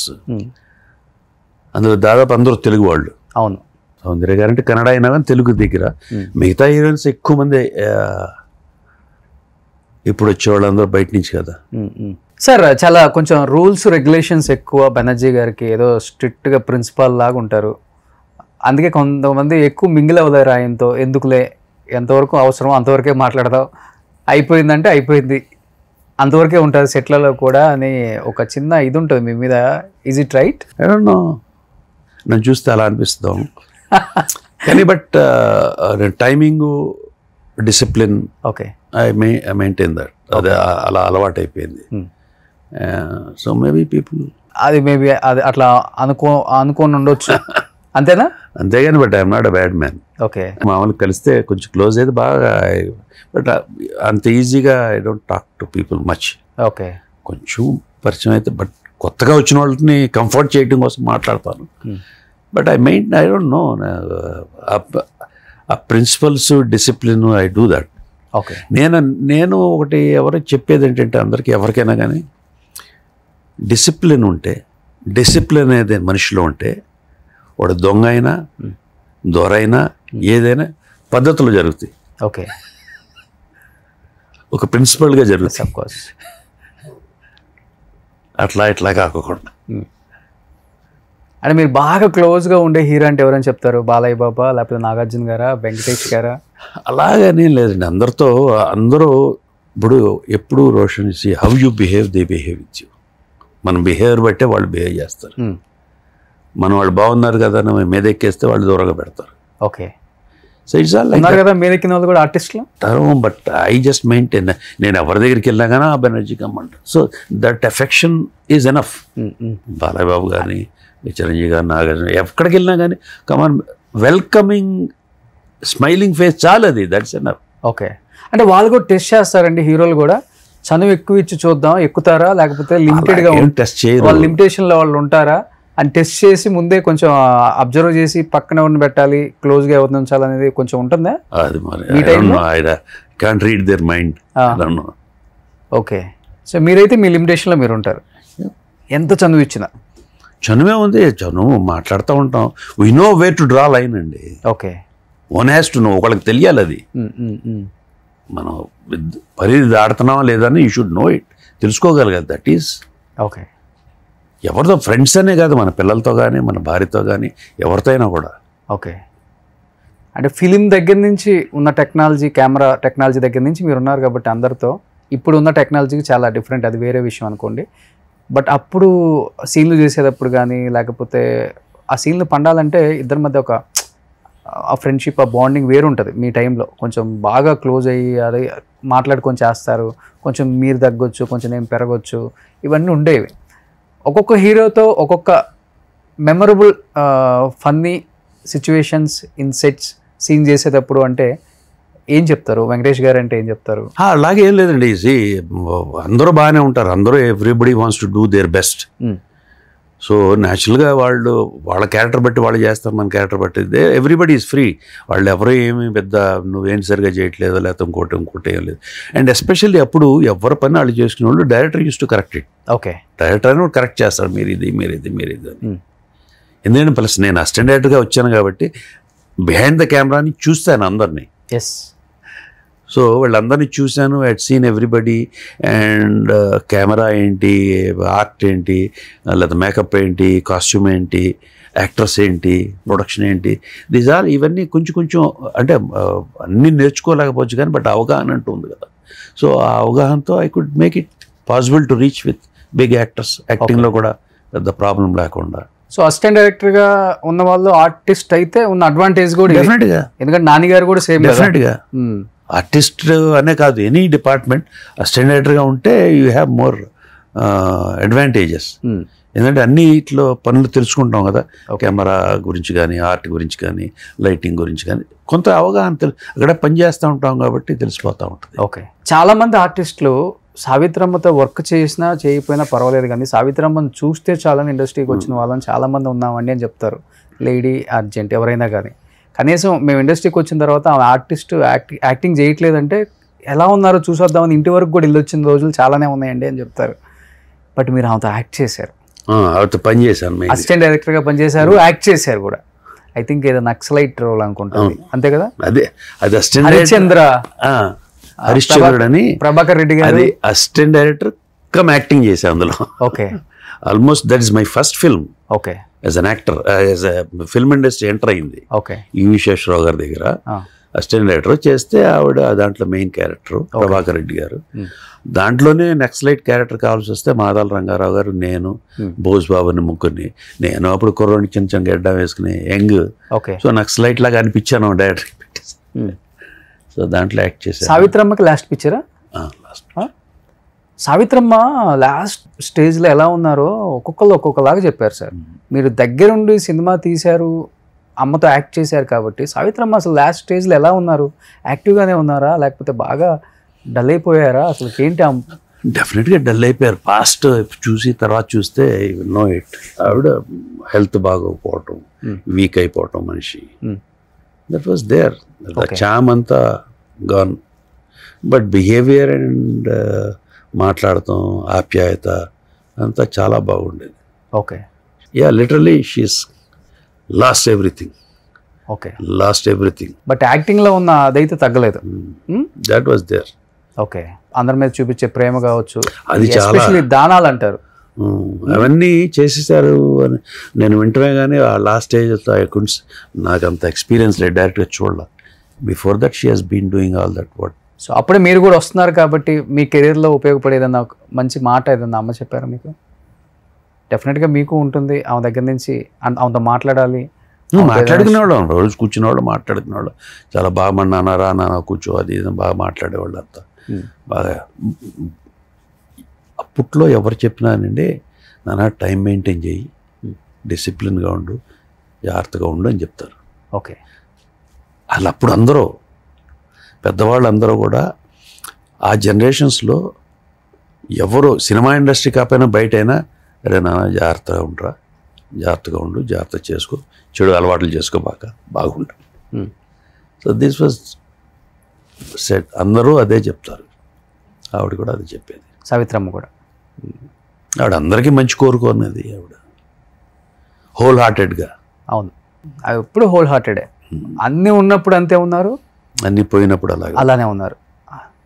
అందులో దాదాపు అందరూ తెలుగు వాళ్ళు. అవును, సౌందర్య గారు అంటే కన్నడ అయినా కానీ తెలుగు దగ్గర. మిగతా హీరోయిన్స్ ఎక్కువ మంది ఇప్పుడు వచ్చేవాళ్ళందరూ బయట నుంచి కదా. సార్ చాలా కొంచెం రూల్స్ రెగ్యులేషన్స్ ఎక్కువ బెనర్జీ గారికి, ఏదో స్ట్రిక్ట్గా ప్రిన్సిపాల్ లాగా ఉంటారు. అందుకే కొంతమంది ఎక్కువ మింగిల్ అవ్వలేరు ఆయనతో. ఎందుకులే, ఎంతవరకు అవసరం అంతవరకే మాట్లాడతావు, అయిపోయిందంటే అయిపోయింది, అంతవరకే ఉంటుంది సెట్లలో కూడా అని ఒక చిన్న ఇది ఉంటుంది మీ మీద. Is it right? I don't no, నన్ను చూస్తే అలా అనిపిస్తాం కానీ but timing, discipline, okay, I maintain that. అదే అలా అలవాటు అయిపోయింది. సో మేబీ పీపుల్ అది అట్లా అనుకోని ఉండొచ్చు, అంతేనా? అంతేగాని but I'm not a bad man. Okay, మామూలు కలిస్తే కొంచెం క్లోజ్ అయితే బాగా, బట్ అంత ఈజీగా I don't talk to people much. Okay, కొంచెం పరిచయం అయితే, బట్ కొత్తగా వచ్చిన వాళ్ళని కంఫర్ట్ చేయడం కోసం మాట్లాడతాను. బట్ ఐ డోంట్ నో, ఆ principles, discipline, I do that. Okay, నేను ఒకటి ఎవరికి చెప్పేది ఏంటంటే అందరికీ, ఎవరికైనా కానీ డిసిప్లిన్ ఉంటే, డిసిప్లిన్ అనేది మనిషిలో ఉంటే వాడు దొంగ అయినా దొరైనా ఏదైనా పద్ధతులు జరుగుతాయి. ఓకే, ఒక ప్రిన్సిపల్గా జరుగుతాయి. Of course. అట్లా కాకుండా. అంటే మీరు బాగా క్లోజ్గా ఉండే హీరో అంటే ఎవరైనా చెప్తారు? బాలయ్య బాబా, లేకపోతే నాగార్జున గారా, వెంకటేష్ గారా? అలాగనే లేదండి, అందరూ ఇప్పుడు ఎప్పుడు Roshan see how you behave, they behave with you. మన బిహేవియర్ బట్టే వాళ్ళు బిహేవ్ చేస్తారు. మనం వాళ్ళు బాగున్నారు కదా అని మీద ఎక్కేస్తే వాళ్ళు దూరంగా పెడతారు. Okay, so it's all like కదా. మీద ఎక్కిన వాళ్ళు కూడా ఆర్టిస్టులు. బట్ ఐ జస్ట్ మెయింటైన్, నేను ఎవరి దగ్గరికి వెళ్ళినా కానీ ఆ బెనర్జీ కమ్మంటారు. So that affection is enough. Balayya Babu కానీ, చిరంజీవి గారు, నాగార్జున, ఎక్కడికి వెళ్ళినా కానీ కమాన్, వెల్కమింగ్, స్మైలింగ్ ఫేస్, చాలు, అది దట్స్ ఎనఫ్. ఓకే, అంటే వాళ్ళు కూడా టెస్ట్ చేస్తారండి హీరోలు కూడా? చనువు ఎక్కువ ఇచ్చి చూద్దాం, ఎక్కుతారా, లేకపోతే లిమిటెడ్గా టెస్ట్ చేయరు, వాళ్ళ లిమిటేషన్లో వాళ్ళు ఉంటారా అని టెస్ట్ చేసి ముందే కొంచెం అబ్జర్వ్ చేసి పక్కన ఎవరిని పెట్టాలి, క్లోజ్గా ఎవరిని ఉంచాలనేది కొంచెం ఉంటుందా? అది మరి I can't read their mind. Okay, so మీరైతే మీ లిమిటేషన్లో మీరు ఉంటారు, ఎంత చనువు ఇచ్చినా. చనువే ఉంది, చనువు మాట్లాడుతూ ఉంటాం. We know where to draw line అండి. Okay, one has to know, ఒకళ్ళకి తెలియాలి అది. మనం పరిధి దాడుతున్నావా లేదా అని యూ షుడ్ నో ఇట్, తెలుసుకోగలగాలి. That is okay. ఎవరితో, ఫ్రెండ్స్ అనే కాదు, మన పిల్లలతో కానీ, మన భార్యతో కానీ, ఎవరితో అయినా కూడా. ఓకే, అంటే ఫిలిం దగ్గర నుంచి ఉన్న టెక్నాలజీ, కెమెరా టెక్నాలజీ దగ్గర నుంచి మీరు ఉన్నారు కాబట్టి అందరితో, ఇప్పుడు ఉన్న టెక్నాలజీకి చాలా డిఫరెంట్, అది వేరే విషయం అనుకోండి. బట్ అప్పుడు సీన్లు చేసేటప్పుడు కానీ, లేకపోతే ఆ సీన్లు పండాలంటే ఇద్దరి మధ్య ఒక ఆ ఫ్రెండ్షిప్, ఆ బాండింగ్ వేరు ఉంటుంది. మీ టైంలో కొంచెం బాగా క్లోజ్ అయ్యి అది మాట్లాడుకొని చేస్తారు, కొంచెం మీరు తగ్గొచ్చు, కొంచెం నేను పెరగొచ్చు, ఇవన్నీ ఉండేవి. ఒక్కొక్క హీరోతో ఒక్కొక్క memorable funny situations in sets scene చేసేటప్పుడు అంటే ఏం చెప్తారు? వెంకటేష్ గారు అంటే ఏం చెప్తారు? అలాగే ఏం లేదండి, అందరూ బాగానే ఉంటారు, అందరూ everybody wants to do their best. So న్యాచురల్గా వాళ్ళ క్యారెక్టర్ బట్టి వాళ్ళు చేస్తారు, మన క్యారెక్టర్ బట్టి ఎవ్రీబడి ఈజ్ ఫ్రీ. వాళ్ళు ఎవరో ఏమి పెద్ద నువ్వేం సరిగా చేయట్లేదు, లేకపోతే ఇంకోటి ఏం లేదు. అండ్ ఎస్పెషల్లీ అప్పుడు ఎవరి పని వాళ్ళు చేసుకునే వాళ్ళు director use to correct it. Okay, director అని కరెక్ట్ చేస్తారు, మీరు ఇది అని. ఎందుకంటే ప్లస్ నేను అసిస్టెంట్ డైరెక్టర్గా వచ్చాను కాబట్టి బిహైండ్ ద కెమెరాని చూస్తాను అందరినీ. ఎస్, సో వాళ్ళందరినీ చూశాను, I'd seen everybody. And camera ఏంటి, ఆర్ట్ ఏంటి, లేదా మేకప్ ఏంటి, కాస్ట్యూమ్ ఏంటి, యాక్టర్స్ ఏంటి, ప్రొడక్షన్ ఏంటి, దీస్ ఆర్ ఇవన్నీ కొంచెం అంటే అన్నీ నేర్చుకోలేకపోవచ్చు కానీ బట్ అవగాహన అంటూ ఉంది కదా. సో ఆ అవగాహనతో I could make it possible to reach with big actors. యాక్టింగ్లో కూడా పెద్ద ప్రాబ్లం లేకుండా. సో అసిస్టెంట్ డైరెక్టర్గా ఉన్న వాళ్ళు ఆర్టిస్ట్ అయితే ఉన్న అడ్వాంటేజ్ కూడా డెఫినెట్గా, ఎందుకంటే నాన్నగారు కూడా సేమ్. డెఫినెట్గా ఆర్టిస్ట్ అనే కాదు, ఎనీ డిపార్ట్మెంట్ అసిస్టెంట్ డైరెక్టర్గా ఉంటే యూ హ్యావ్ మోర్ అడ్వాంటేజెస్. ఎందుకంటే అన్ని ఇట్లో పనులు తెలుసుకుంటాం కదా, కెమెరా గురించి కానీ, ఆర్ట్ గురించి కానీ, లైటింగ్ గురించి కానీ కొంత అవగాహన అక్కడ పని చేస్తూ ఉంటాం కాబట్టి తెలిసిపోతూ ఉంటుంది. ఓకే. చాలామంది ఆర్టిస్టులు సావిత్రమ్మతో వర్క్ చేసినా చేయకపోయినా పర్వాలేదు, కానీ సావిత్రమ్మని చూస్తే చాలని ఇండస్ట్రీకి వచ్చిన వాళ్ళని చాలామంది ఉన్నామండి అని చెప్తారు. లేడీ అర్జెంట్ ఎవరైనా కానీ, కనీసం మేము ఇండస్ట్రీకి వచ్చిన తర్వాత ఆమె ఆర్టిస్ట్ యాక్టింగ్ చేయట్లేదంటే ఎలా ఉన్నారో చూసొద్దామని ఇంటి వరకు కూడా ఇల్లు వచ్చిన రోజులు చాలానే ఉన్నాయండి అని చెప్తారు. బట్ మీరు ఆమెతో యాక్ట్ చేశారు, ఆవిడతో పని చేశాను, అసిస్టెంట్ డైరెక్టర్గా పనిచేశారు, యాక్ట్ చేశారు కూడా. ఐ థింక్ ఏదో నక్సలైట్ రోల్ అనుకుంటాను, అంతే కదా? అదే అది అసిస్టెంట్ హరిశ్చంద్రుడు అని ప్రభాకర్ రెడ్డి గారు అది అసిస్టెంట్ డైరెక్టర్ కమ్ యాక్టింగ్ చేశా అందులో. Okay. Almost that is my first film okay as an actor, as film industry enter అయింది. ఓకే. ఈ విశ్వేశ్వరరావు గారి దగ్గర అసిస్టెంట్ డైరెక్టర్ చేస్తే ఆవిడ దాంట్లో మెయిన్ క్యారెక్టర్ ప్రభాకర్ రెడ్డి గారు. దాంట్లోనే నక్సలైట్ క్యారెక్టర్ కావాల్సి వస్తే మాదాల రంగారావు గారు, నేను, బోస్ బాబుని, ముగ్గురిని. నేను అప్పుడు కుర్రోని చిన్న చిన్న గడ్డ వేసుకుని యంగ్, సో నక్సలైట్ లాగా అనిపించాను డైరెక్టర్ పెట్టేసి. సో దాంట్లో యాక్ట్ చేశాను. సావిత్రమ్మకి లాస్ట్ పిక్చరా? సావిత్రమ్మ లాస్ట్ స్టేజ్లో ఎలా ఉన్నారో ఒక్కొక్కరు ఒక్కొక్కలాగా చెప్పారు సార్. మీరు దగ్గరుండి సినిమా తీశారు, అమ్మతో యాక్ట్ చేశారు కాబట్టి సావిత్రమ్మ అసలు లాస్ట్ స్టేజ్లో ఎలా ఉన్నారు? యాక్టివ్గానే ఉన్నారా లేకపోతే బాగా డల్ అయిపోయారా? అసలు ఏంటి? డెఫినెట్గా డల్ అయిపోయారు. పాస్ట్ చూసి తర్వాత చూస్తే నో ఇట్. ఆవిడ హెల్త్ బాగోకపోవటం, వీక్ అయిపోవటం మనిషి, దట్ వాస్ దేర్. చామ్ అంతా గాన్. బట్ బిహేవియర్ అండ్ మాట్లాడటం, ఆప్యాయత అంతా చాలా బాగుండేది. Okay. Yeah, literally she's lost everything. Okay, lost everything. But యాక్టింగ్లో ఉన్న అదైతే తగ్గలేదు. That was there. ఓకే. అందరి మీద చూపించే ప్రేమ కావచ్చు, అది చాలా దానాలు అంటారు, అవన్నీ చేసేసారు అని నేను వింటమే. కానీ ఆ లాస్ట్ స్టేజ్ నాకు అంత ఎక్స్పీరియన్స్ లేదు, డైరెక్ట్గా చూడాల. Before that she has been doing all that what. So అప్పుడే మీరు కూడా వస్తున్నారు కాబట్టి మీ కెరీర్లో ఉపయోగపడేదన్న ఒక మంచి మాట ఏదన్నా అమ్మ చెప్పారా మీకు? డెఫినెట్గా మీకు ఉంటుంది ఆమె దగ్గర నుంచి, ఆమెతో మాట్లాడాలి. మాట్లాడుకునేవాళ్ళం, రోజు కూర్చునేవాళ్ళు, మాట్లాడుకునేవాళ్ళు. చాలా బాగా మన నాన్న కూర్చో అది బాగా మాట్లాడేవాళ్ళు అంతా బాగా. అప్పట్లో ఎవరు చెప్పినానండి, నాన్న టైం మెయింటైన్ చేయి, డిసిప్లిన్గా ఉండు, జాగ్రత్తగా ఉండు అని చెప్తారు. ఓకే. అలా అప్పుడు అందరూ పెద్దవాళ్ళు అందరూ కూడా ఆ జనరేషన్స్లో ఎవరు సినిమా ఇండస్ట్రీ కాకపోయినా బయట అయినా, అరే నాన్న జాగ్రత్తగా ఉండరా, జాగ్రత్తగా ఉండు, జాగ్రత్త చేసుకో, చెడు అలవాట్లు చేసుకో, బాగుండు. So this was set. అందరూ అదే చెప్తారు, ఆవిడ కూడా అదే చెప్పేది. సావిత్రమ్మ కూడా ఆవిడ అందరికీ మంచి కోరుకున్నది. ఆవిడ హోల్ హార్టెడ్గా. అవును, అవి ఎప్పుడు హోల్ హార్టెడే. అన్నీ ఉన్నప్పుడు అంతే ఉన్నారు, అన్నీ పోయినప్పుడు అలానే ఉన్నారు.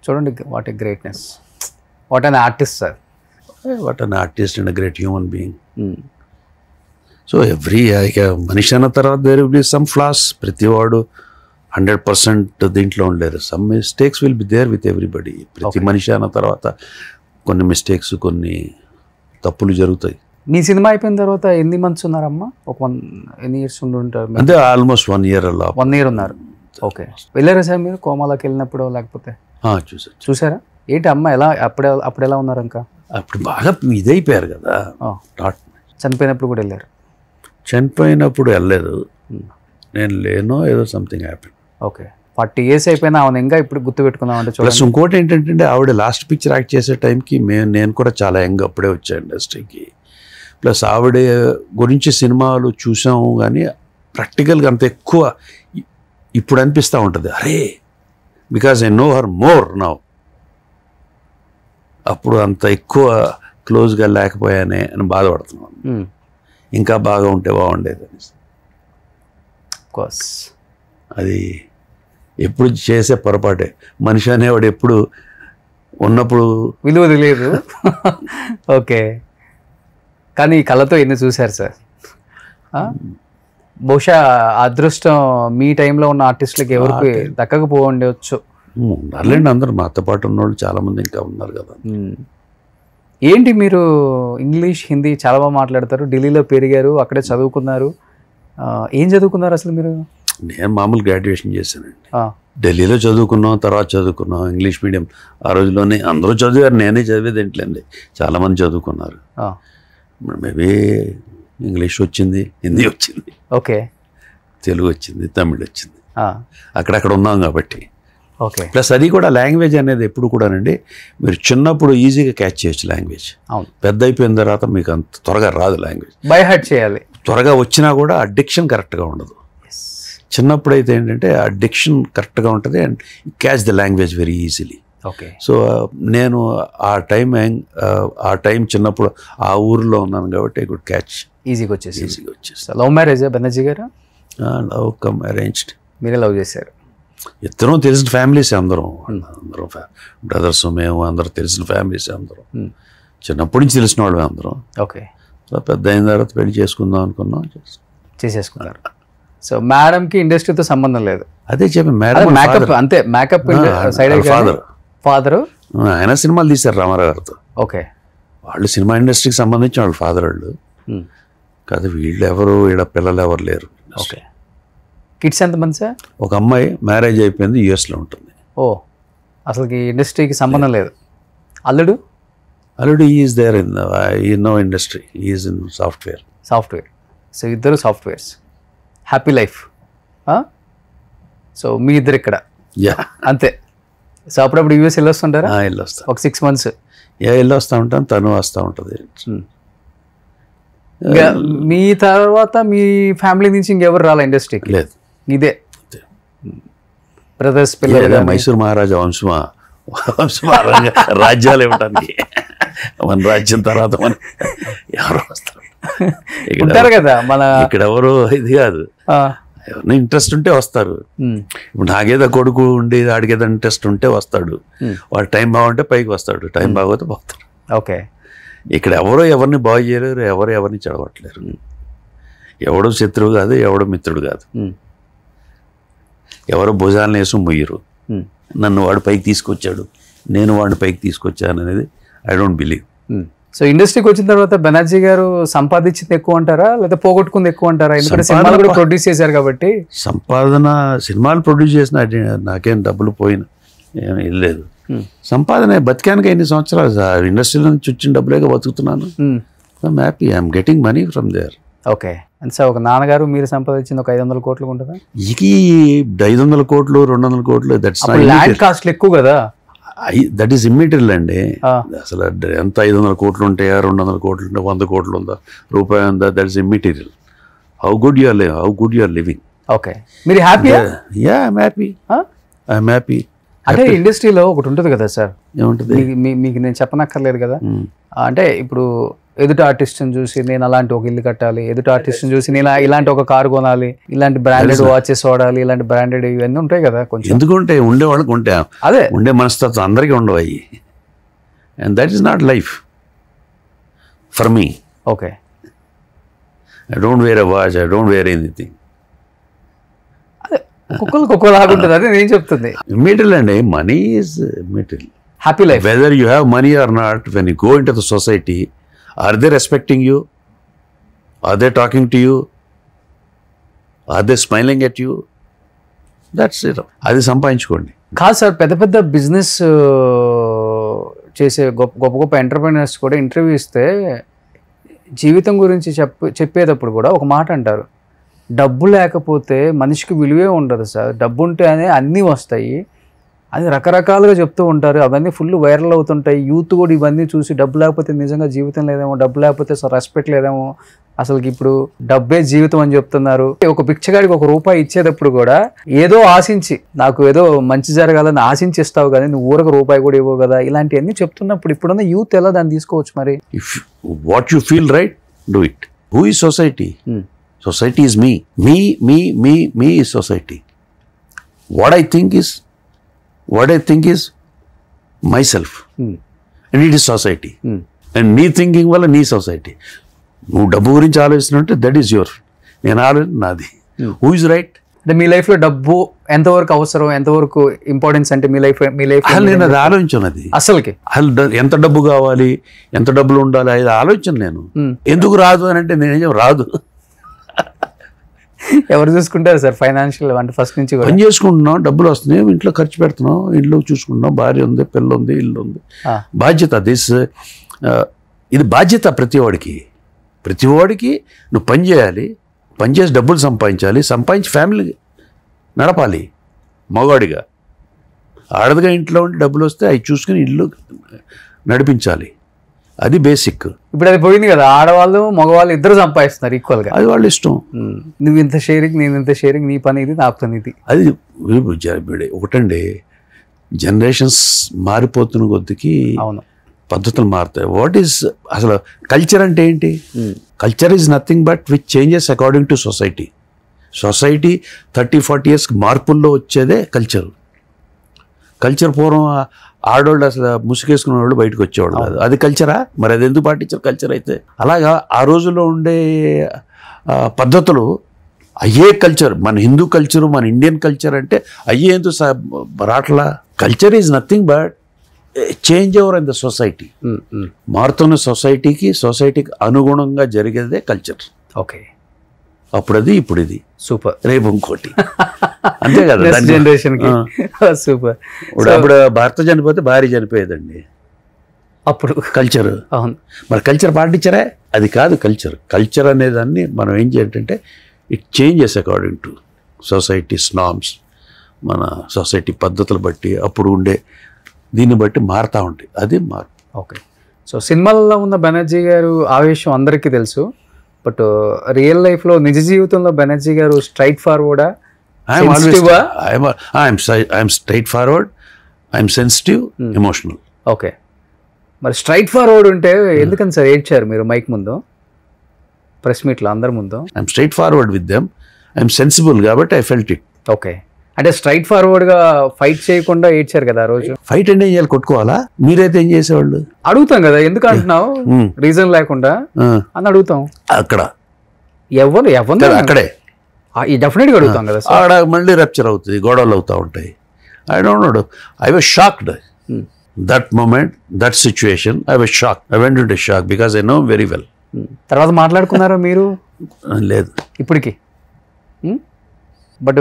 చూడండి, what a greatness, what an artist sir, what an artist and great human being. So ఇక మనిషి అన్న తర్వాత there will be some flaws. ప్రతివాడు 100% దీంట్లో ఉండలేరు. Some mistakes will be there with everybody. ప్రతి మనిషి అన్న తర్వాత కొన్ని మిస్టేక్స్, కొన్ని తప్పులు జరుగుతాయి. మీ సినిమా అయిపోయిన తర్వాత ఎన్ని మంత్స్ ఉన్నారమ్మా? ఎన్ని ఇయర్స్ ఉండి ఉంటారు? అంటే ఆల్మోస్ట్ 1 year అలా. 1 year ఉన్నారు. ఓకే. వెళ్ళారా సార్ మీరు కోమాలోకి వెళ్ళినప్పుడు? లేకపోతే చూసారా? ఏంటి అమ్మ ఎలా అప్పుడు ఎలా ఉన్నారు? ఇంకా అప్పుడు బాగా ఇదైపోయారు కదా. చనిపోయినప్పుడు కూడా వెళ్ళారు? చనిపోయినప్పుడు వెళ్ళలేదు, నేను లేనో ఏదో సంథింగ్ హ్యాపెన్. ఓకే. 40 years అయిపోయినా ఆమె ఇంకా ఇప్పుడు గుర్తు పెట్టుకుందామంటే. ప్లస్ ఇంకోటి ఏంటంటే ఆవిడ లాస్ట్ పిక్చర్ యాక్ట్ చేసే టైంకి నేను కూడా చాలా యంగ్ అప్పుడే వచ్చా ఇండస్ట్రీకి. ప్లస్ ఆవిడ గురించి సినిమాలు చూసాము కానీ ప్రాక్టికల్గా అంత ఎక్కువ ఇప్పుడు అనిపిస్తూ ఉంటుంది, అరే because I know her more now. అప్పుడు అంత ఎక్కువ క్లోజ్గా లేకపోయానే అని బాధపడుతున్నాను. ఇంకా బాగా ఉంటే బాగుండేది అని. అది ఎప్పుడు చేసే పొరపాటే. మనిషి అనేవాడు ఎప్పుడు ఉన్నప్పుడు విలువ తెలియదు. ఓకే. కానీ ఈ కళతో ఎన్ని చూశారు సార్? బహుశా అదృష్టం మీ టైంలో ఉన్న ఆర్టిస్టులకి ఎవరికి దక్కకపోవచ్చు. ఉన్నారులేండి, అందరూ మాతో పాటు ఉన్నవాళ్ళు చాలామంది ఇంకా ఉన్నారు కదా. ఏంటి మీరు ఇంగ్లీష్, హిందీ చాలా బాగా మాట్లాడతారు, ఢిల్లీలో పెరిగారు, అక్కడే చదువుకున్నారు. ఏం చదువుకున్నారు అసలు మీరు? నేను మామూలు గ్రాడ్యుయేషన్ చేశానండి. ఢిల్లీలో చదువుకున్నాం, తర్వాత చదువుకున్నాం ఇంగ్లీష్ మీడియం. ఆ రోజుల్లోనే అందరూ చదివారు, నేనే చదివేది ఏంటండి, చాలామంది చదువుకున్నారు. మేబీ ఇంగ్లీష్ వచ్చింది, హిందీ వచ్చింది, ఓకే, తెలుగు వచ్చింది, తమిళ్ వచ్చింది, అక్కడక్కడ ఉన్నాం కాబట్టి. ఓకే. ప్లస్ అది కూడా లాంగ్వేజ్ అనేది ఎప్పుడు కూడానండి, మీరు చిన్నప్పుడు ఈజీగా క్యాచ్ చేయొచ్చు లాంగ్వేజ్. అవును. పెద్ద అయిపోయిన తర్వాత మీకు అంత త్వరగా రాదు లాంగ్వేజ్. బై హార్ట్ చేయాలి. త్వరగా వచ్చినా కూడా ఆ డిక్షన్ కరెక్ట్గా ఉండదు. చిన్నప్పుడు అయితే ఏంటంటే ఆ డిక్షన్ కరెక్ట్గా ఉంటుంది and catch the language very easily. Okay. So నేను ఆ టైం చిన్నప్పుడు ఆ ఊరిలో ఉన్నాను కాబట్టి ఐ కుడ్ క్యాచ్ ఈజీగా వచ్చేసి. లవ్ మ్యారేజ్ బెనర్జీ గారు? Love come arranged. మీరే లవ్ చేశారు? ఇద్దరం తెలిసిన ఫ్యామిలీస్, అందరం బ్రదర్స్, మేము అందరం తెలిసిన ఫ్యామిలీస్, అందరం చిన్నప్పటి నుంచి తెలిసిన వాళ్ళు అందరం. ఓకే. సో పెద్ద అయిన తర్వాత పెళ్లి చేసుకుందాం అనుకున్నాం, చేసేసుకున్నారు. సో మేడంకి ఇండస్ట్రీతో సంబంధం లేదు? అదే చెప్పి మేడం మేకప్, అంతే మేకప్ సైడ్. ఫాదర్ ఆయన సినిమాలు తీశారు రామారావు గారితో. ఓకే. వాళ్ళు సినిమా ఇండస్ట్రీకి సంబంధించిన వాళ్ళు ఫాదర్ వాళ్ళు కాదు. వీళ్ళు ఎవరు, వీళ్ళ పిల్లలు ఎవరు లేరు. ఓకే. కిడ్స్ ఎంతమంది సార్? ఒక అమ్మాయి మ్యారేజ్ అయిపోయింది, యూఎస్లో ఉంటుంది. ఓ, అసలుకి ఇండస్ట్రీకి సంబంధం లేదు. అల్లుడు? అల్లుడు is there in no industry, is in software. So ఇద్దరు సాఫ్ట్వేర్స్, హ్యాపీ లైఫ్. సో మీ ఇద్దరు ఇక్కడ అంతే. సో అప్పుడప్పుడు యూఎస్ వెళ్ళొస్తుంటారా? వెళ్ళొస్తా, ఒక 6 months. వెళ్ళొస్తూ ఉంటాను, తను వస్తూ ఉంటుంది. మీ తర్వాత మీ ఫ్యామిలీ నుంచి ఇంకెవరు రాలే ఇండస్ట్రీకి? లేదు, ఇదే బ్రదర్స్, పిల్లలు. మైసూర్ మహారాజా వంశమా రాజ్యాలు ఇవ్వటానికి మన రాజ్యం తర్వాత మన ఎవరు వస్తారు ఉంటారు కదా మన ఇక్కడ. ఎవరు ఇది కాదు, ఎవరిని ఇంట్రెస్ట్ ఉంటే వస్తారు. ఇప్పుడు నాకేదో కొడుకు ఉండి ఆడికేదో ఇంట్రెస్ట్ ఉంటే వస్తాడు, వాడు టైం బాగుంటే పైకి వస్తాడు, టైం బాగోతే పోతాడు. ఓకే. ఇక్కడ ఎవరో ఎవరిని బాగు చేయలేరు, ఎవరిని చెడగొట్టలేరు. ఎవడు శత్రువు కాదు, ఎవడు మిత్రుడు కాదు. ఎవరు భుజాలను వేసి ముయ్యరు. నన్ను వాడు పైకి తీసుకొచ్చాడు, నేను వాడిని పైకి తీసుకొచ్చాను అనేది ఐ డోంట్ బిలీవ్. సో ఇండస్ట్రీకి వచ్చిన తర్వాత బెనర్జీ గారు సంపాదించింది ఎక్కువ అంటారా, లేదా పోగొట్టుకుంది ఎక్కువ అంటారా? ఎందుకంటే సినిమాలు కూడా ప్రొడ్యూస్ చేశారు కాబట్టి. సంపాదన, సినిమాలు ప్రొడ్యూస్ చేసిన నాకేం డబ్బులు పోయిన ఏం లేదు. సంపాదన బతికానికి ఎన్ని సంవత్సరాలు ఇండస్ట్రీలో నుంచి వచ్చిన డబ్బులేగా బతుకుతున్నాను. I'm happy, I'm getting money from there. Okay. And sir ఒక నాన్నగారు మీరు సంపాదించింది ఒక 500 కోట్లు ఉంటుందా? ఈ 500 కోట్లు 200 కోట్లు దట్స్ ల్యాండ్ కాస్ట్ ఎక్కువ కదా. దట్ ఈస్ ఇమ్మెటీరియల్ అండి. అసలు ఎంత 500 కోట్లు ఉంటాయా, 200 కోట్లు ఉంటే 100 కోట్లు ఉందా, రూపాయి ఉందా, that is immaterial. How good you are living. Okay. మీరు హ్యాపీ? Yeah, I'm happy. అంటే ఇండస్ట్రీలో ఒకటి ఉంటుంది కదా సార్, ఏముంటుంది మీకు నేను చెప్పనక్కర్లేదు కదా. అంటే ఇప్పుడు ఎదుటి ఆర్టిస్ట్ని చూసి నేను అలాంటి ఒక ఇల్లు కట్టాలి, ఎదుటి ఆర్టిస్ట్ని చూసి నేను ఇలాంటి ఒక కారు కొనాలి, ఇలాంటి బ్రాండెడ్ వాచెస్ వాడాలి, ఇలాంటి బ్రాండెడ్ ఇవన్నీ ఉంటాయి కదా. కొంచెం ఎందుకుంటే ఉండే వాళ్ళకి ఉంటే అదే ఉండే మనస్తత్వం అందరికీ ఉండవు అయ్యి. And that is not life for me. Okay. I don't wear a watch, I don't wear anything. ఒక్కొక్కరికి ఒక్కోలాగా ఉంటుంది, అదే నేను చెప్తుంది. ఇమ్మెటీరియల్ అండి, money is immaterial. Happy life, whether you have money or not, when you go in to the society, are they respecting you, are they talking to you, are they smiling at you, that's it. అది సంపాదించుకోండి. కాదు sir, పెద్ద పెద్ద business చేసే గొప్ప గొప్ప entrepreneurs కూడా interview ఇస్తే జీవితం గురించి చెప్పేటప్పుడు కూడా ఒక మాట అంటారు, డబ్బు లేకపోతే మనిషికి విలువే ఉండదు సార్, డబ్బు ఉంటేనే అన్నీ వస్తాయి అని రకరకాలుగా చెప్తూ ఉంటారు. అవన్నీ ఫుల్ వైరల్ అవుతుంటాయి. యూత్ కూడా ఇవన్నీ చూసి డబ్బు లేకపోతే నిజంగా జీవితం లేదేమో, డబ్బు లేకపోతే రెస్పెక్ట్ లేదేమో, అసలుకి ఇప్పుడు డబ్బే జీవితం అని చెప్తున్నారు. ఒక బిచ్చగాడికి ₹1 ఇచ్చేటప్పుడు కూడా ఏదో ఆశించి, నాకు ఏదో మంచి జరగాలని ఆశించి ఇస్తావు కదా, నువ్వు ఊరకు ₹1 కూడా ఇవ్వవు కదా, ఇలాంటివన్నీ చెప్తున్నప్పుడు ఇప్పుడున్న యూత్ ఎలా దాన్ని తీసుకోవచ్చు మరి? What you feel right, do it. Who is society? Society is me. Me is society. What I think is myself. And it is society. And నీ థింకింగ్ వల్ల నీ సొసైటీ. నువ్వు డబ్బు గురించి ఆలోచిస్తున్నట్టే దట్ ఈస్ యువర్, నేను ఆలోచన నాది. Who is right? అంటే మీ లైఫ్లో డబ్బు ఎంతవరకు అవసరం, ఎంతవరకు ఇంపార్టెన్స్ అంటే మీ లైఫ్ నేను అది ఆలోచించాను. అది అసలుకి ఎంత డబ్బు కావాలి, ఎంత డబ్బులు ఉండాలి, అది ఆలోచన. నేను ఎందుకు రాదు అని అంటే నేనేం రాదు. ఎవరు చూసుకుంటారు సార్ ఫైనాన్షియల్ అంటే ఫస్ట్ నుంచి కూడా? పని చేసుకుంటున్నాం, డబ్బులు వస్తున్నాయి, ఇంట్లో ఖర్చు పెడుతున్నాం, ఇంట్లో చూసుకుంటున్నాం, భార్య ఉంది, పిల్ల ఉంది, ఇల్లు ఉంది. బాధ్యత ఇది బాధ్యత ప్రతివాడికి నువ్వు పని చేయాలి, పని చేసి డబ్బులు సంపాదించి ఫ్యామిలీ నడపాలి మగవాడిగా. ఆడదిగా ఇంట్లో ఉండి డబ్బులు వస్తే అవి చూసుకుని ఇల్లు నడిపించాలి, అది బేసిక్. ఇప్పుడు అది పోయింది కదా, ఆడవాళ్ళు మగవాళ్ళు ఇద్దరు సంపాదిస్తున్నారు ఈక్వల్గా, అది వాళ్ళ ఇష్టం. నువ్వు ఇంత షేరింగ్, నేను ఇంత షేరింగ్, నీ పని ఇది, నా పని ఇది. అది ఒకటండి, జనరేషన్స్ మారిపోతున్న కొద్దికి అవును, పద్ధతులు మారుతాయి. వాట్ ఈస్ అసలు కల్చర్ అంటే ఏంటి? Culture is nothing but which changes according to society. 30-40 years మార్పుల్లో వచ్చేదే కల్చర్. పూర్వం ఆడవాళ్ళు అసలు ముసుగేసుకునే వాళ్ళు బయటకు వచ్చేవాళ్ళు కాదు, అది కల్చరా? మరి అది ఎందుకు పాటించారు కల్చర్ అయితే? అలాగా ఆ రోజుల్లో ఉండే పద్ధతులు అయ్యే కల్చర్, మన హిందూ కల్చరు, మన ఇండియన్ కల్చర్ అంటే అయ్యే ఎందుకు రాట్లా? Culture is nothing but change over in the society. మారుతున్న సొసైటీకి అనుగుణంగా జరిగేదే కల్చర్. ఓకే, అప్పుడు అది, ఇప్పుడు ఇది, సూపర్, రేపు ఇంకోటి, అంతే కదా జనరేషన్ కి. సూపర్. అప్పుడు భర్త చనిపోతే భార్య చనిపోయేదండి, అప్పుడు కల్చర్. అవును, మరి కల్చర్ పాటించరే? అది కాదు కల్చర్ అనేదాన్ని మనం ఏం చేయాలంటే it changes according to societies norms, మన సొసైటీ పద్ధతులు బట్టి, అప్పుడు ఉండే దీన్ని బట్టి మారుతూ ఉంటాయి, అది మార్పు. ఓకే, సో సినిమాల్లో ఉన్న బెనర్జీ గారు ఆవేశం అందరికీ తెలుసు, బట్ రియల్ లైఫ్లో నిజ జీవితంలో బెనర్జీ గారు స్ట్రైట్ ఫార్వర్డా? I'm straight forward, I'm sensitive, emotional. Okay, మరి స్ట్రైట్ ఫార్వర్డ్ ఉంటే ఎందుకని సార్ ఏడ్చారు మీరు మైక్ ముందు, ప్రెస్ మీట్లో అందరి ముందు? I'm straight forward with them, I'm sensible కాబట్టి ఐ ఫెల్ట్ ఇట్. ఓకే, అంటే స్ట్రైట్ ఫార్వర్డ్గా ఫైట్ చేయకుండా ఏడ్చారు కదా ఆ రోజు. ఫైట్ అంటే ఏం చేయాలి? కొట్టుకోవాలా? మీరైతే ఏం చేసేవాళ్ళు? అడుగుతాం కదా, ఎందుకు అంటున్నావు రీజన్ లేకుండా అని అడుగుతాం. అక్కడ ఎవరు అక్కడే డెఫినెట్గా అడుగుతాం కదా. ఆడ మళ్ళీ రప్చర్ అవుతుంది, గొడవలు అవుతూ ఉంటాయి. I don't know, I was shocked that moment, that situation. I was shock, I went into shock because I know very well. తర్వాత మాట్లాడుకున్నారా మీరు? లేదు ఇప్పటికి. బట్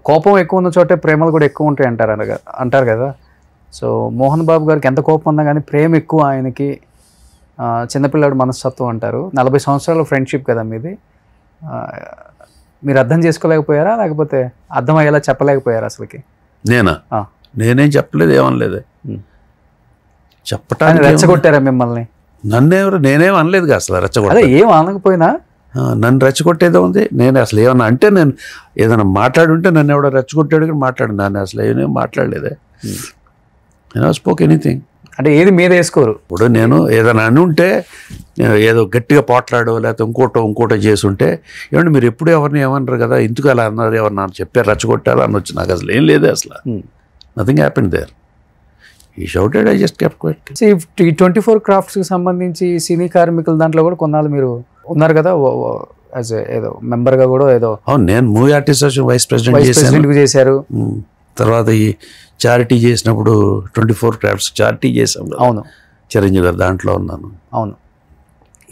కోపం ఎక్కువ ఉన్న చోటే ప్రేమలు కూడా ఎక్కువ ఉంటాయి అంటారు కదా. సో మోహన్ బాబు గారికి ఎంత కోపం ఉన్నా కానీ ప్రేమ ఎక్కువ ఆయనకి. చిన్నపిల్లాడు మనస్తత్వం అంటారు. 40 సంవత్సరాల ఫ్రెండ్షిప్ కదా మీది. మీరు అర్థం చేసుకోలేకపోయారా, లేకపోతే అర్థమయ్యేలా చెప్పలేకపోయారా అసలుకి? నేనేం చెప్పలేదు, ఏమనలేదు. చెప్పటానికి రెచ్చగొట్టారా మిమ్మల్ని? నేనేం అనలేదు అసలు. రెచ్చగొట్ట ఏం అనకపోయినా నన్ను రెచ్చగొట్టేదో ఉంది. నేను అసలు ఏమన్నా అంటే, నేను ఏదైనా మాట్లాడుంటే నన్ను ఎవడో రెచ్చగొట్టాడు కానీ మాట్లాడు, నన్ను అసలు ఏమేమి మాట్లాడలేదే. నేను స్పోక్ ఎనీథింగ్ అంటే ఏది మీద వేసుకోరు. ఇప్పుడు నేను ఏదైనా అని ఉంటే, ఏదో గట్టిగా పోట్లాడో లేకపోతే ఇంకోటో చేసి ఉంటే, ఏమంటే మీరు ఎప్పుడు ఎవరిని ఏమన్నారు కదా, ఎందుకు అలా అన్నారు, ఎవరు చెప్పారు రెచ్చగొట్టారు అనొచ్చు. నాకు అసలు ఏం లేదే, అసలు nothing happened there. He shouted, I just kept quiet. ఈ 24 క్రాఫ్ట్స్కి సంబంధించి సినీ కార్మికుల దాంట్లో కూడా కొన్నాళ్ళు మీరు ఉన్నారు కదా, యాజ్ ఏదో మెంబర్గా కూడా ఏదో. అవును, నేను movie artist association vice president చేశారు. తర్వాత ఈ చారిటీ చేసినప్పుడు 24 క్రాఫ్ట్స్ చారిటీ చేసాం. అవును, చిరంజీవి గారు దాంట్లో ఉన్నాను. అవును.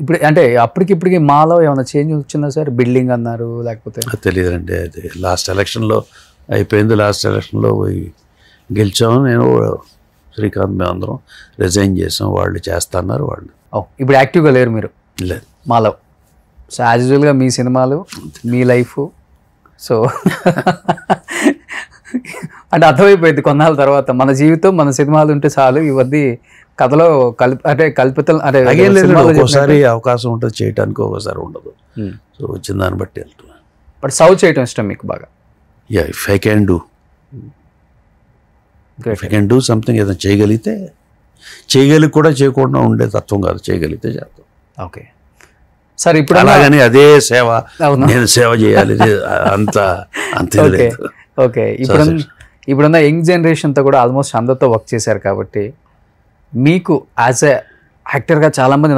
ఇప్పుడు అంటే అప్పటికిప్పటికి మాలో ఏమైనా చేంజ్ వచ్చిందా సార్? బిల్డింగ్ అన్నారు, లేకపోతే తెలియదండి. అది లాస్ట్ ఎలక్షన్లో అయిపోయింది. లాస్ట్ ఎలక్షన్లో పోయి గెలిచాము. నేను శ్రీకాంత్ మేము అందరం రిజైన్ చేసాం. వాళ్ళు చేస్తున్నారు. వాళ్ళు ఇప్పుడు యాక్టివ్గా లేరు మీరు? లేదు మాలో. సో యాజ్ యూజువల్గా మీ సినిమాలు, మీ లైఫ్. సో అంటే అర్థమైపోయింది కొన్నాళ్ళ తర్వాత, మన జీవితం మన సినిమాలు ఉంటే చాలు, ఇవన్నీ కథలో కల్పితం. ఒకసారి అవకాశం ఉంటుంది చేయడానికి, ఒకసారి ఉండదు. సో వచ్చిన దాన్ని బట్టి వెళ్తున్నా. బట్ సర్వ్ చేయటం ఇష్టం మీకు బాగా? Yeah, if I can do something, ఏదైనా చేయగలిగితే కూడా చేయకుండా ఉండే తత్వం కాదు, చేయగలిగితే చేస్తాం. Okay sir. ఇప్పుడు అలాగని అదే సేవ, నేను సేవ చేయాలి అంతే. ఓకే, ఇప్పుడున్న యంగ్ జనరేషన్తో కూడా ఆల్మోస్ట్ అందరితో వర్క్ చేశారు కాబట్టి మీకు యాజ్ ఎ యాక్టర్గా చాలామంది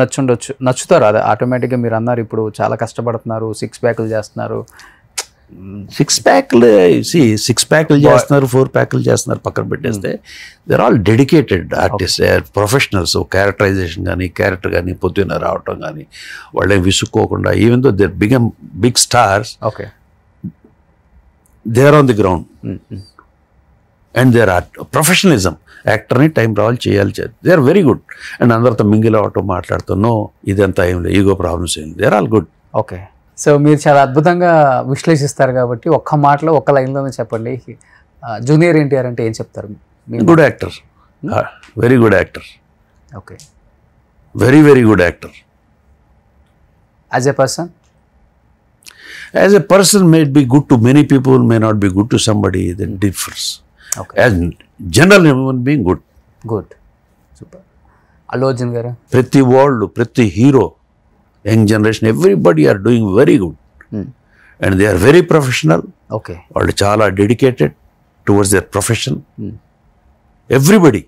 నచ్చుతారు. అదే ఆటోమేటిక్గా మీరు అన్నారు, ఇప్పుడు చాలా కష్టపడుతున్నారు, 6 ప్యాక్లు చేస్తున్నారు. 6 ప్యాక్లు చేస్తున్నారు, 4 ప్యాక్లు చేస్తున్నారు పక్కన పెట్టేస్తే, they are all dedicated artist, professionals. Characterization కానీ, క్యారెక్టర్ కానీ పొద్దున్న రావటం కానీ, వాళ్ళే విసుక్కోకుండా, even though they become big stars. Okay, they are on the ground and they are professionalism. యాక్టర్ని టైం రావాలి, చేయాలి, they are very good. And అందరితో మింగిల్ అవటం, మాట్లాడుతూ నో ఇదంతా ఏం లేదు, ఈగో ప్రాబ్లమ్స్ ఏం, they are all good. Okay. So మీరు చాలా అద్భుతంగా విశ్లేషిస్తారు కాబట్టి ఒక్క మాటలో ఒక్క లైన్లోనే చెప్పండి, జూనియర్ ఎన్టీఆర్ అంటే ఏం చెప్తారు? Good actor, very good actor, okay, very very good actor. As a person? As a person may be good to many people, may not be good to somebody, that differs. Okay. As general human being, good. Good, super. Allu Arjun garu? ప్రతి వాళ్ళు, ప్రతి hero, young generation, everybody are doing very good and they are very professional. Okay. వాళ్ళు చాలా dedicated towards their profession. Everybody,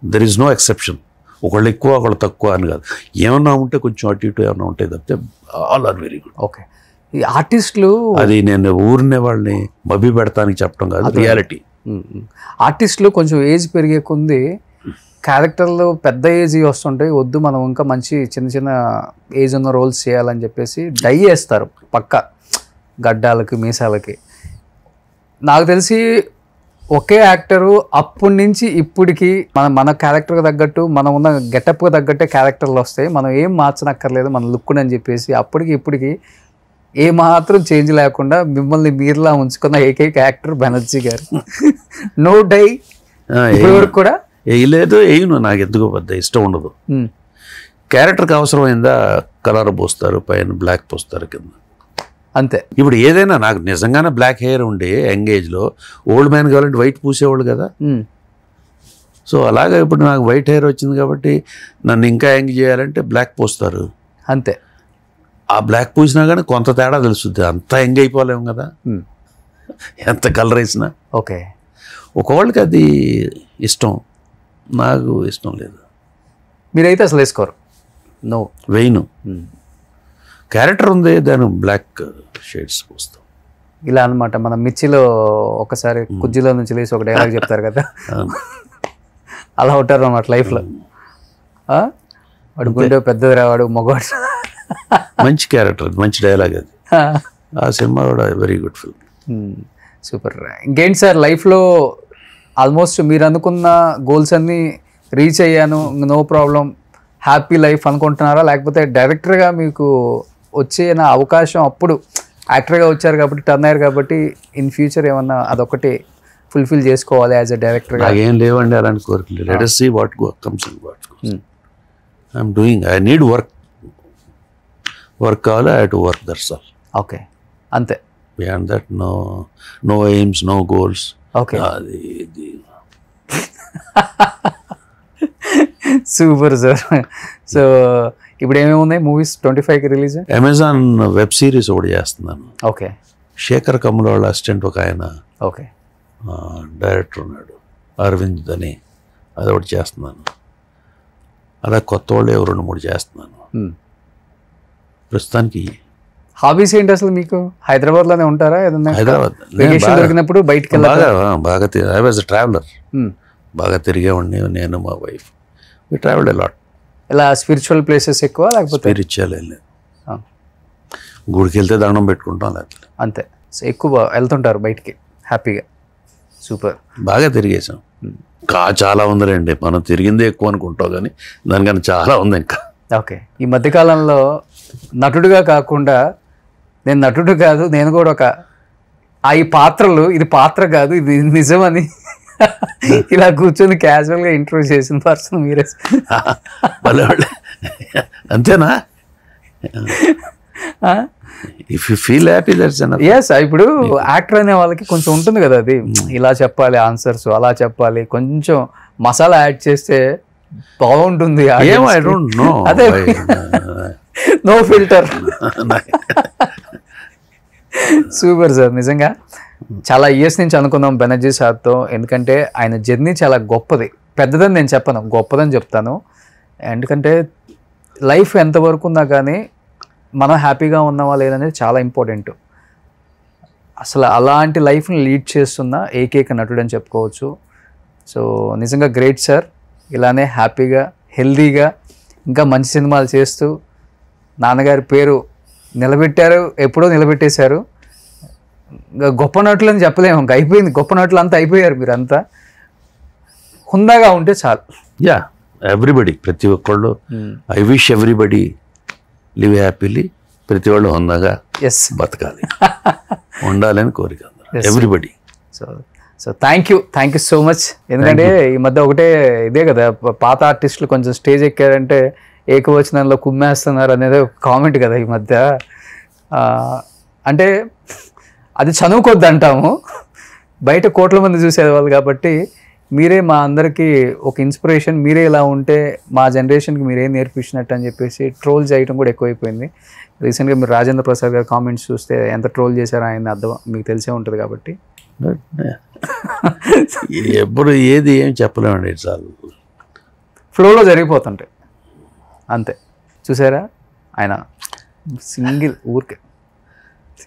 there is no exception. ఒకళ్ళు ఎక్కువ, ఒకళ్ళు తక్కువ అని కాదు. ఏమన్నా ఉంటే కొంచెం అటు ఇటు ఏమన్నా ఉంటాయి తప్పితే all are very good. Okay. ఈ ఆర్టిస్టులు, అది నేను ఊరినే వాళ్ళని మభ్య పెడతానికి చెప్పడం కాదు, రియాలిటీ. ఆర్టిస్టులు కొంచెం ఏజ్ పెరిగే కొంది క్యారెక్టర్లు పెద్ద ఏజ్ వస్తుంటాయి, వద్దు మనం ఇంకా మంచి చిన్న చిన్న ఏజ్ ఉన్న రోల్స్ చేయాలని చెప్పేసి డై వేస్తారు పక్క గడ్డాలకి మీసాలకి. నాకు తెలిసి ఒకే యాక్టరు అప్పటి నుంచి ఇప్పటికి మన క్యారెక్టర్కి తగ్గట్టు, మనం ఉన్న గెటప్కి తగ్గట్టే క్యారెక్టర్లు వస్తాయి, మనం ఏం మార్చనక్కర్లేదు మన లుక్ని అని చెప్పేసి అప్పటికి ఇప్పటికి ఏ మాత్రం చేంజ్ లేకుండా మిమ్మల్ని మీరులా ఉంచుకున్న ఏకైక యాక్టర్ బెనర్జీ గారు. నో డై ఇప్పటి వరకు కూడా వేయలేదు, వేయను, నాకు ఎందుకో పెద్ద ఇష్టం ఉండదు. క్యారెక్టర్కి అవసరమైందా కలర్ పోస్తారు, పైన బ్లాక్ పోస్తారు కింద, అంతే. ఇప్పుడు ఏదైనా నాకు నిజంగానే బ్లాక్ హెయిర్ ఉండే యంగ్ ఏజ్లో, ఓల్డ్ మ్యాన్ కావాలంటే వైట్ పూసేవాళ్ళు కదా. సో అలాగే ఇప్పుడు నాకు వైట్ హెయిర్ వచ్చింది కాబట్టి నన్ను ఇంకా యంగ్ చేయాలంటే బ్లాక్ పోస్తారు, అంతే. ఆ బ్లాక్ పూసినా కానీ కొంత తేడా తెలుస్తుంది, అంతా యంగ్ అయిపోలేము కదా ఎంత కలర్ వేసినా. ఓకే. ఒకవాళ్ళకి అది ఇష్టం, నాకు ఇష్టం లేదు. మీరైతే అసలు వేసుకోరు? నో, వేయను. క్యారెక్టర్ ఉంది, దాని బ్లాక్ షేడ్స్ పోస్తాం. ఇలా అనమాట. మన మిర్చిలో ఒకసారి కుజ్జిలో నుంచి లేచి ఒక డైలాగ్ చెప్తారు కదా, అలా ఉంటారు అన్నమాట లైఫ్లో. వాడు గుండె పెద్దది రావాడు, మగవాడు. మంచి క్యారెక్టర్, మంచి డైలాగ్ అది. ఆ సినిమా కూడా వెరీ గుడ్ ఫిల్మ్. సూపర్. ఇంకేంటి సార్ లైఫ్లో ఆల్మోస్ట్ మీరు అనుకున్న గోల్స్ అన్నీ రీచ్ అయ్యాను, నో ప్రాబ్లం, హ్యాపీ లైఫ్ అనుకుంటున్నారా? లేకపోతే డైరెక్టర్గా మీకు వచ్చే నా అవకాశం, అప్పుడు యాక్టర్గా వచ్చారు కాబట్టి, టర్న్ అయ్యారు కాబట్టి, ఇన్ ఫ్యూచర్ ఏమన్నా అదొకటి ఫుల్ఫిల్ చేసుకోవాలి యాజ్ ఎ డైరెక్టర్గా? ఏం లేవండి అలాంటి కోరికలు. Let us see what comes and what goes. I'm doing, I need work కావాలి, I have to work, that's all. Okay, అంతే. Beyond that, no aims, no goals. Okay. Super sir. So ఇప్పుడు ఏమేమి ఉన్నాయి మూవీస్? 25కి release. Amazon web series ఒకటి చేస్తున్నాను. Okay. Sekhar Kammula వాళ్ళ assistant ఒక ఆయన, ఓకే, డైరెక్టర్ ఉన్నాడు, అరవింద్ అని, అది ఒకటి చేస్తున్నాను. అలా కొత్త వాళ్ళు 2-3 చేస్తున్నాను ప్రస్తుతానికి. హాబీస్ ఏంటి అసలు మీకు? హైదరాబాద్లోనే ఉంటారా? ఏదన్నా హైదరాబాద్ దొరికినప్పుడు బయటకి బాగా ఐ వాజ్ అ ట్రావెలర్, బాగా తిరిగేవాడిని నేను, మా wife. We travelled a lot. ఇలా స్పిరిచువల్ ప్లేసెస్ ఎక్కువ, లేకపోతే స్పిరిచువల్ ఏం లేదు, గుడికి వెళ్తే దండం పెట్టుకుంటాం, లేకపోతే అంతే. సో ఎక్కువ వెళ్తుంటారు బయటికి హ్యాపీగా. సూపర్. బాగా తిరిగేసాం. చాలా ఉందిలేండి, మనం తిరిగిందే ఎక్కువ అనుకుంటాం కానీ దానికన్నా చాలా ఉంది ఇంకా. ఓకే. ఈ మధ్యకాలంలో నటుడుగా కాకుండా, నేను నటుడు కాదు, నేను కూడా ఒక ఈ పాత్రలు, ఇది పాత్ర కాదు, ఇది నిజమని ఇలా కూర్చొని క్యాజువల్గా ఇంటర్వ్యూ చేసిన పర్సన్ మీరే. అంతేనా? If you feel happy that's enough. Yes. ఇప్పుడు యాక్టర్ అనే వాళ్ళకి కొంచెం ఉంటుంది కదా, అది ఇలా చెప్పాలి ఆన్సర్స్, అలా చెప్పాలి, కొంచెం మసాలా యాడ్ చేస్తే బాగుంటుంది. అదే, నో ఫిల్టర్. Super sir. నిజంగా చాలా ఇయర్స్ నుంచి అనుకున్నాం బెనర్జీ సార్తో, ఎందుకంటే ఆయన జర్నీ చాలా గొప్పది. పెద్దదని నేను చెప్పను, గొప్పదని చెప్తాను. ఎందుకంటే లైఫ్ ఎంతవరకు ఉన్నా కానీ మనం హ్యాపీగా ఉన్నావా లేదనేది చాలా ఇంపార్టెంట్. అసలు అలాంటి లైఫ్ని లీడ్ చేస్తున్న ఏకైక నటుడు అని చెప్పుకోవచ్చు. సో నిజంగా గ్రేట్ సార్. ఇలానే హ్యాపీగా, హెల్దీగా ఇంకా మంచి సినిమాలు చేస్తూ నాన్నగారి పేరు నిలబెట్టారు, ఎప్పుడో నిలబెట్టేశారు. గొప్ప నటులు అని చెప్పలేము, ఇంకా అయిపోయింది, గొప్ప నటులు అంతా అయిపోయారు. మీరంతా హుందాగా ఉంటే చాలు. యా, ఎవ్రీబడి, ప్రతి ఒక్కళ్ళు, I wish everybody live happily. ప్రతి వాళ్ళు హుందాగా బతకాలి, ఉండాలని కోరిక everybody. So thank you so much. ఎందుకంటే ఈ మధ్య ఒకటే ఇదే కదా, పాత ఆర్టిస్టులు కొంచెం స్టేజ్ ఎక్కారంటే ఏకవచనంలో కుమ్మేస్తున్నారు అనేది ఒక కామెంట్ కదా ఈ మధ్య. అంటే అది చదువుకోద్దు అంటాము, బయట కోట్ల మంది చూసేవాళ్ళు కాబట్టి మీరే మా అందరికీ ఒక ఇన్స్పిరేషన్. మీరే ఇలా ఉంటే మా జనరేషన్కి మీరేం నేర్పించినట్టు అని చెప్పేసి ట్రోల్ చేయడం కూడా ఎక్కువైపోయింది. రీసెంట్గా మీరు రాజేంద్ర ప్రసాద్ గారి కామెంట్స్ చూస్తే ఎంత ట్రోల్ చేశారో ఆయన అర్థం మీకు తెలిసే ఉంటుంది. కాబట్టి ఎప్పుడు ఏది ఏం చెప్పలేమండి, చాలు ఫ్లోలో జరిగిపోతుంటాయి అంతే. చూసారా ఆయన సింగిల్ ఊరికే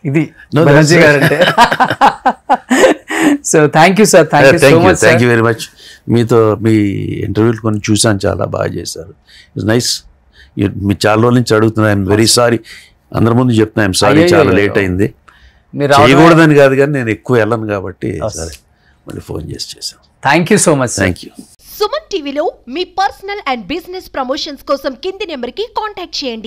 ఇది బెనర్జీ గారు అంటే. So thank you sir, thank you very much. మీతో మీ ఇంటర్వ్యూలు కొన్ని చూసాను, చాలా బాగా చేశారు. It's nice. మీ చాలా రోజుల నుంచి అడుగుతున్నా, ఐఎమ్ వెరీ సారీ, అందరి ముందు చెప్తున్నా, ఐఎమ్ సారీ, చాలా లేట్ అయింది. చేయకూడదని కాదు కానీ నేను ఎక్కువ వెళ్ళను కాబట్టి సరే మళ్ళీ ఫోన్ చేసి చేశాను. Thank you so much. Thank you. Suman టీవీలో మీ పర్సనల్ అండ్ బిజినెస్ ప్రమోషన్స్ కోసం కింది నెంబర్కి కాంటాక్ట్ చేయండి.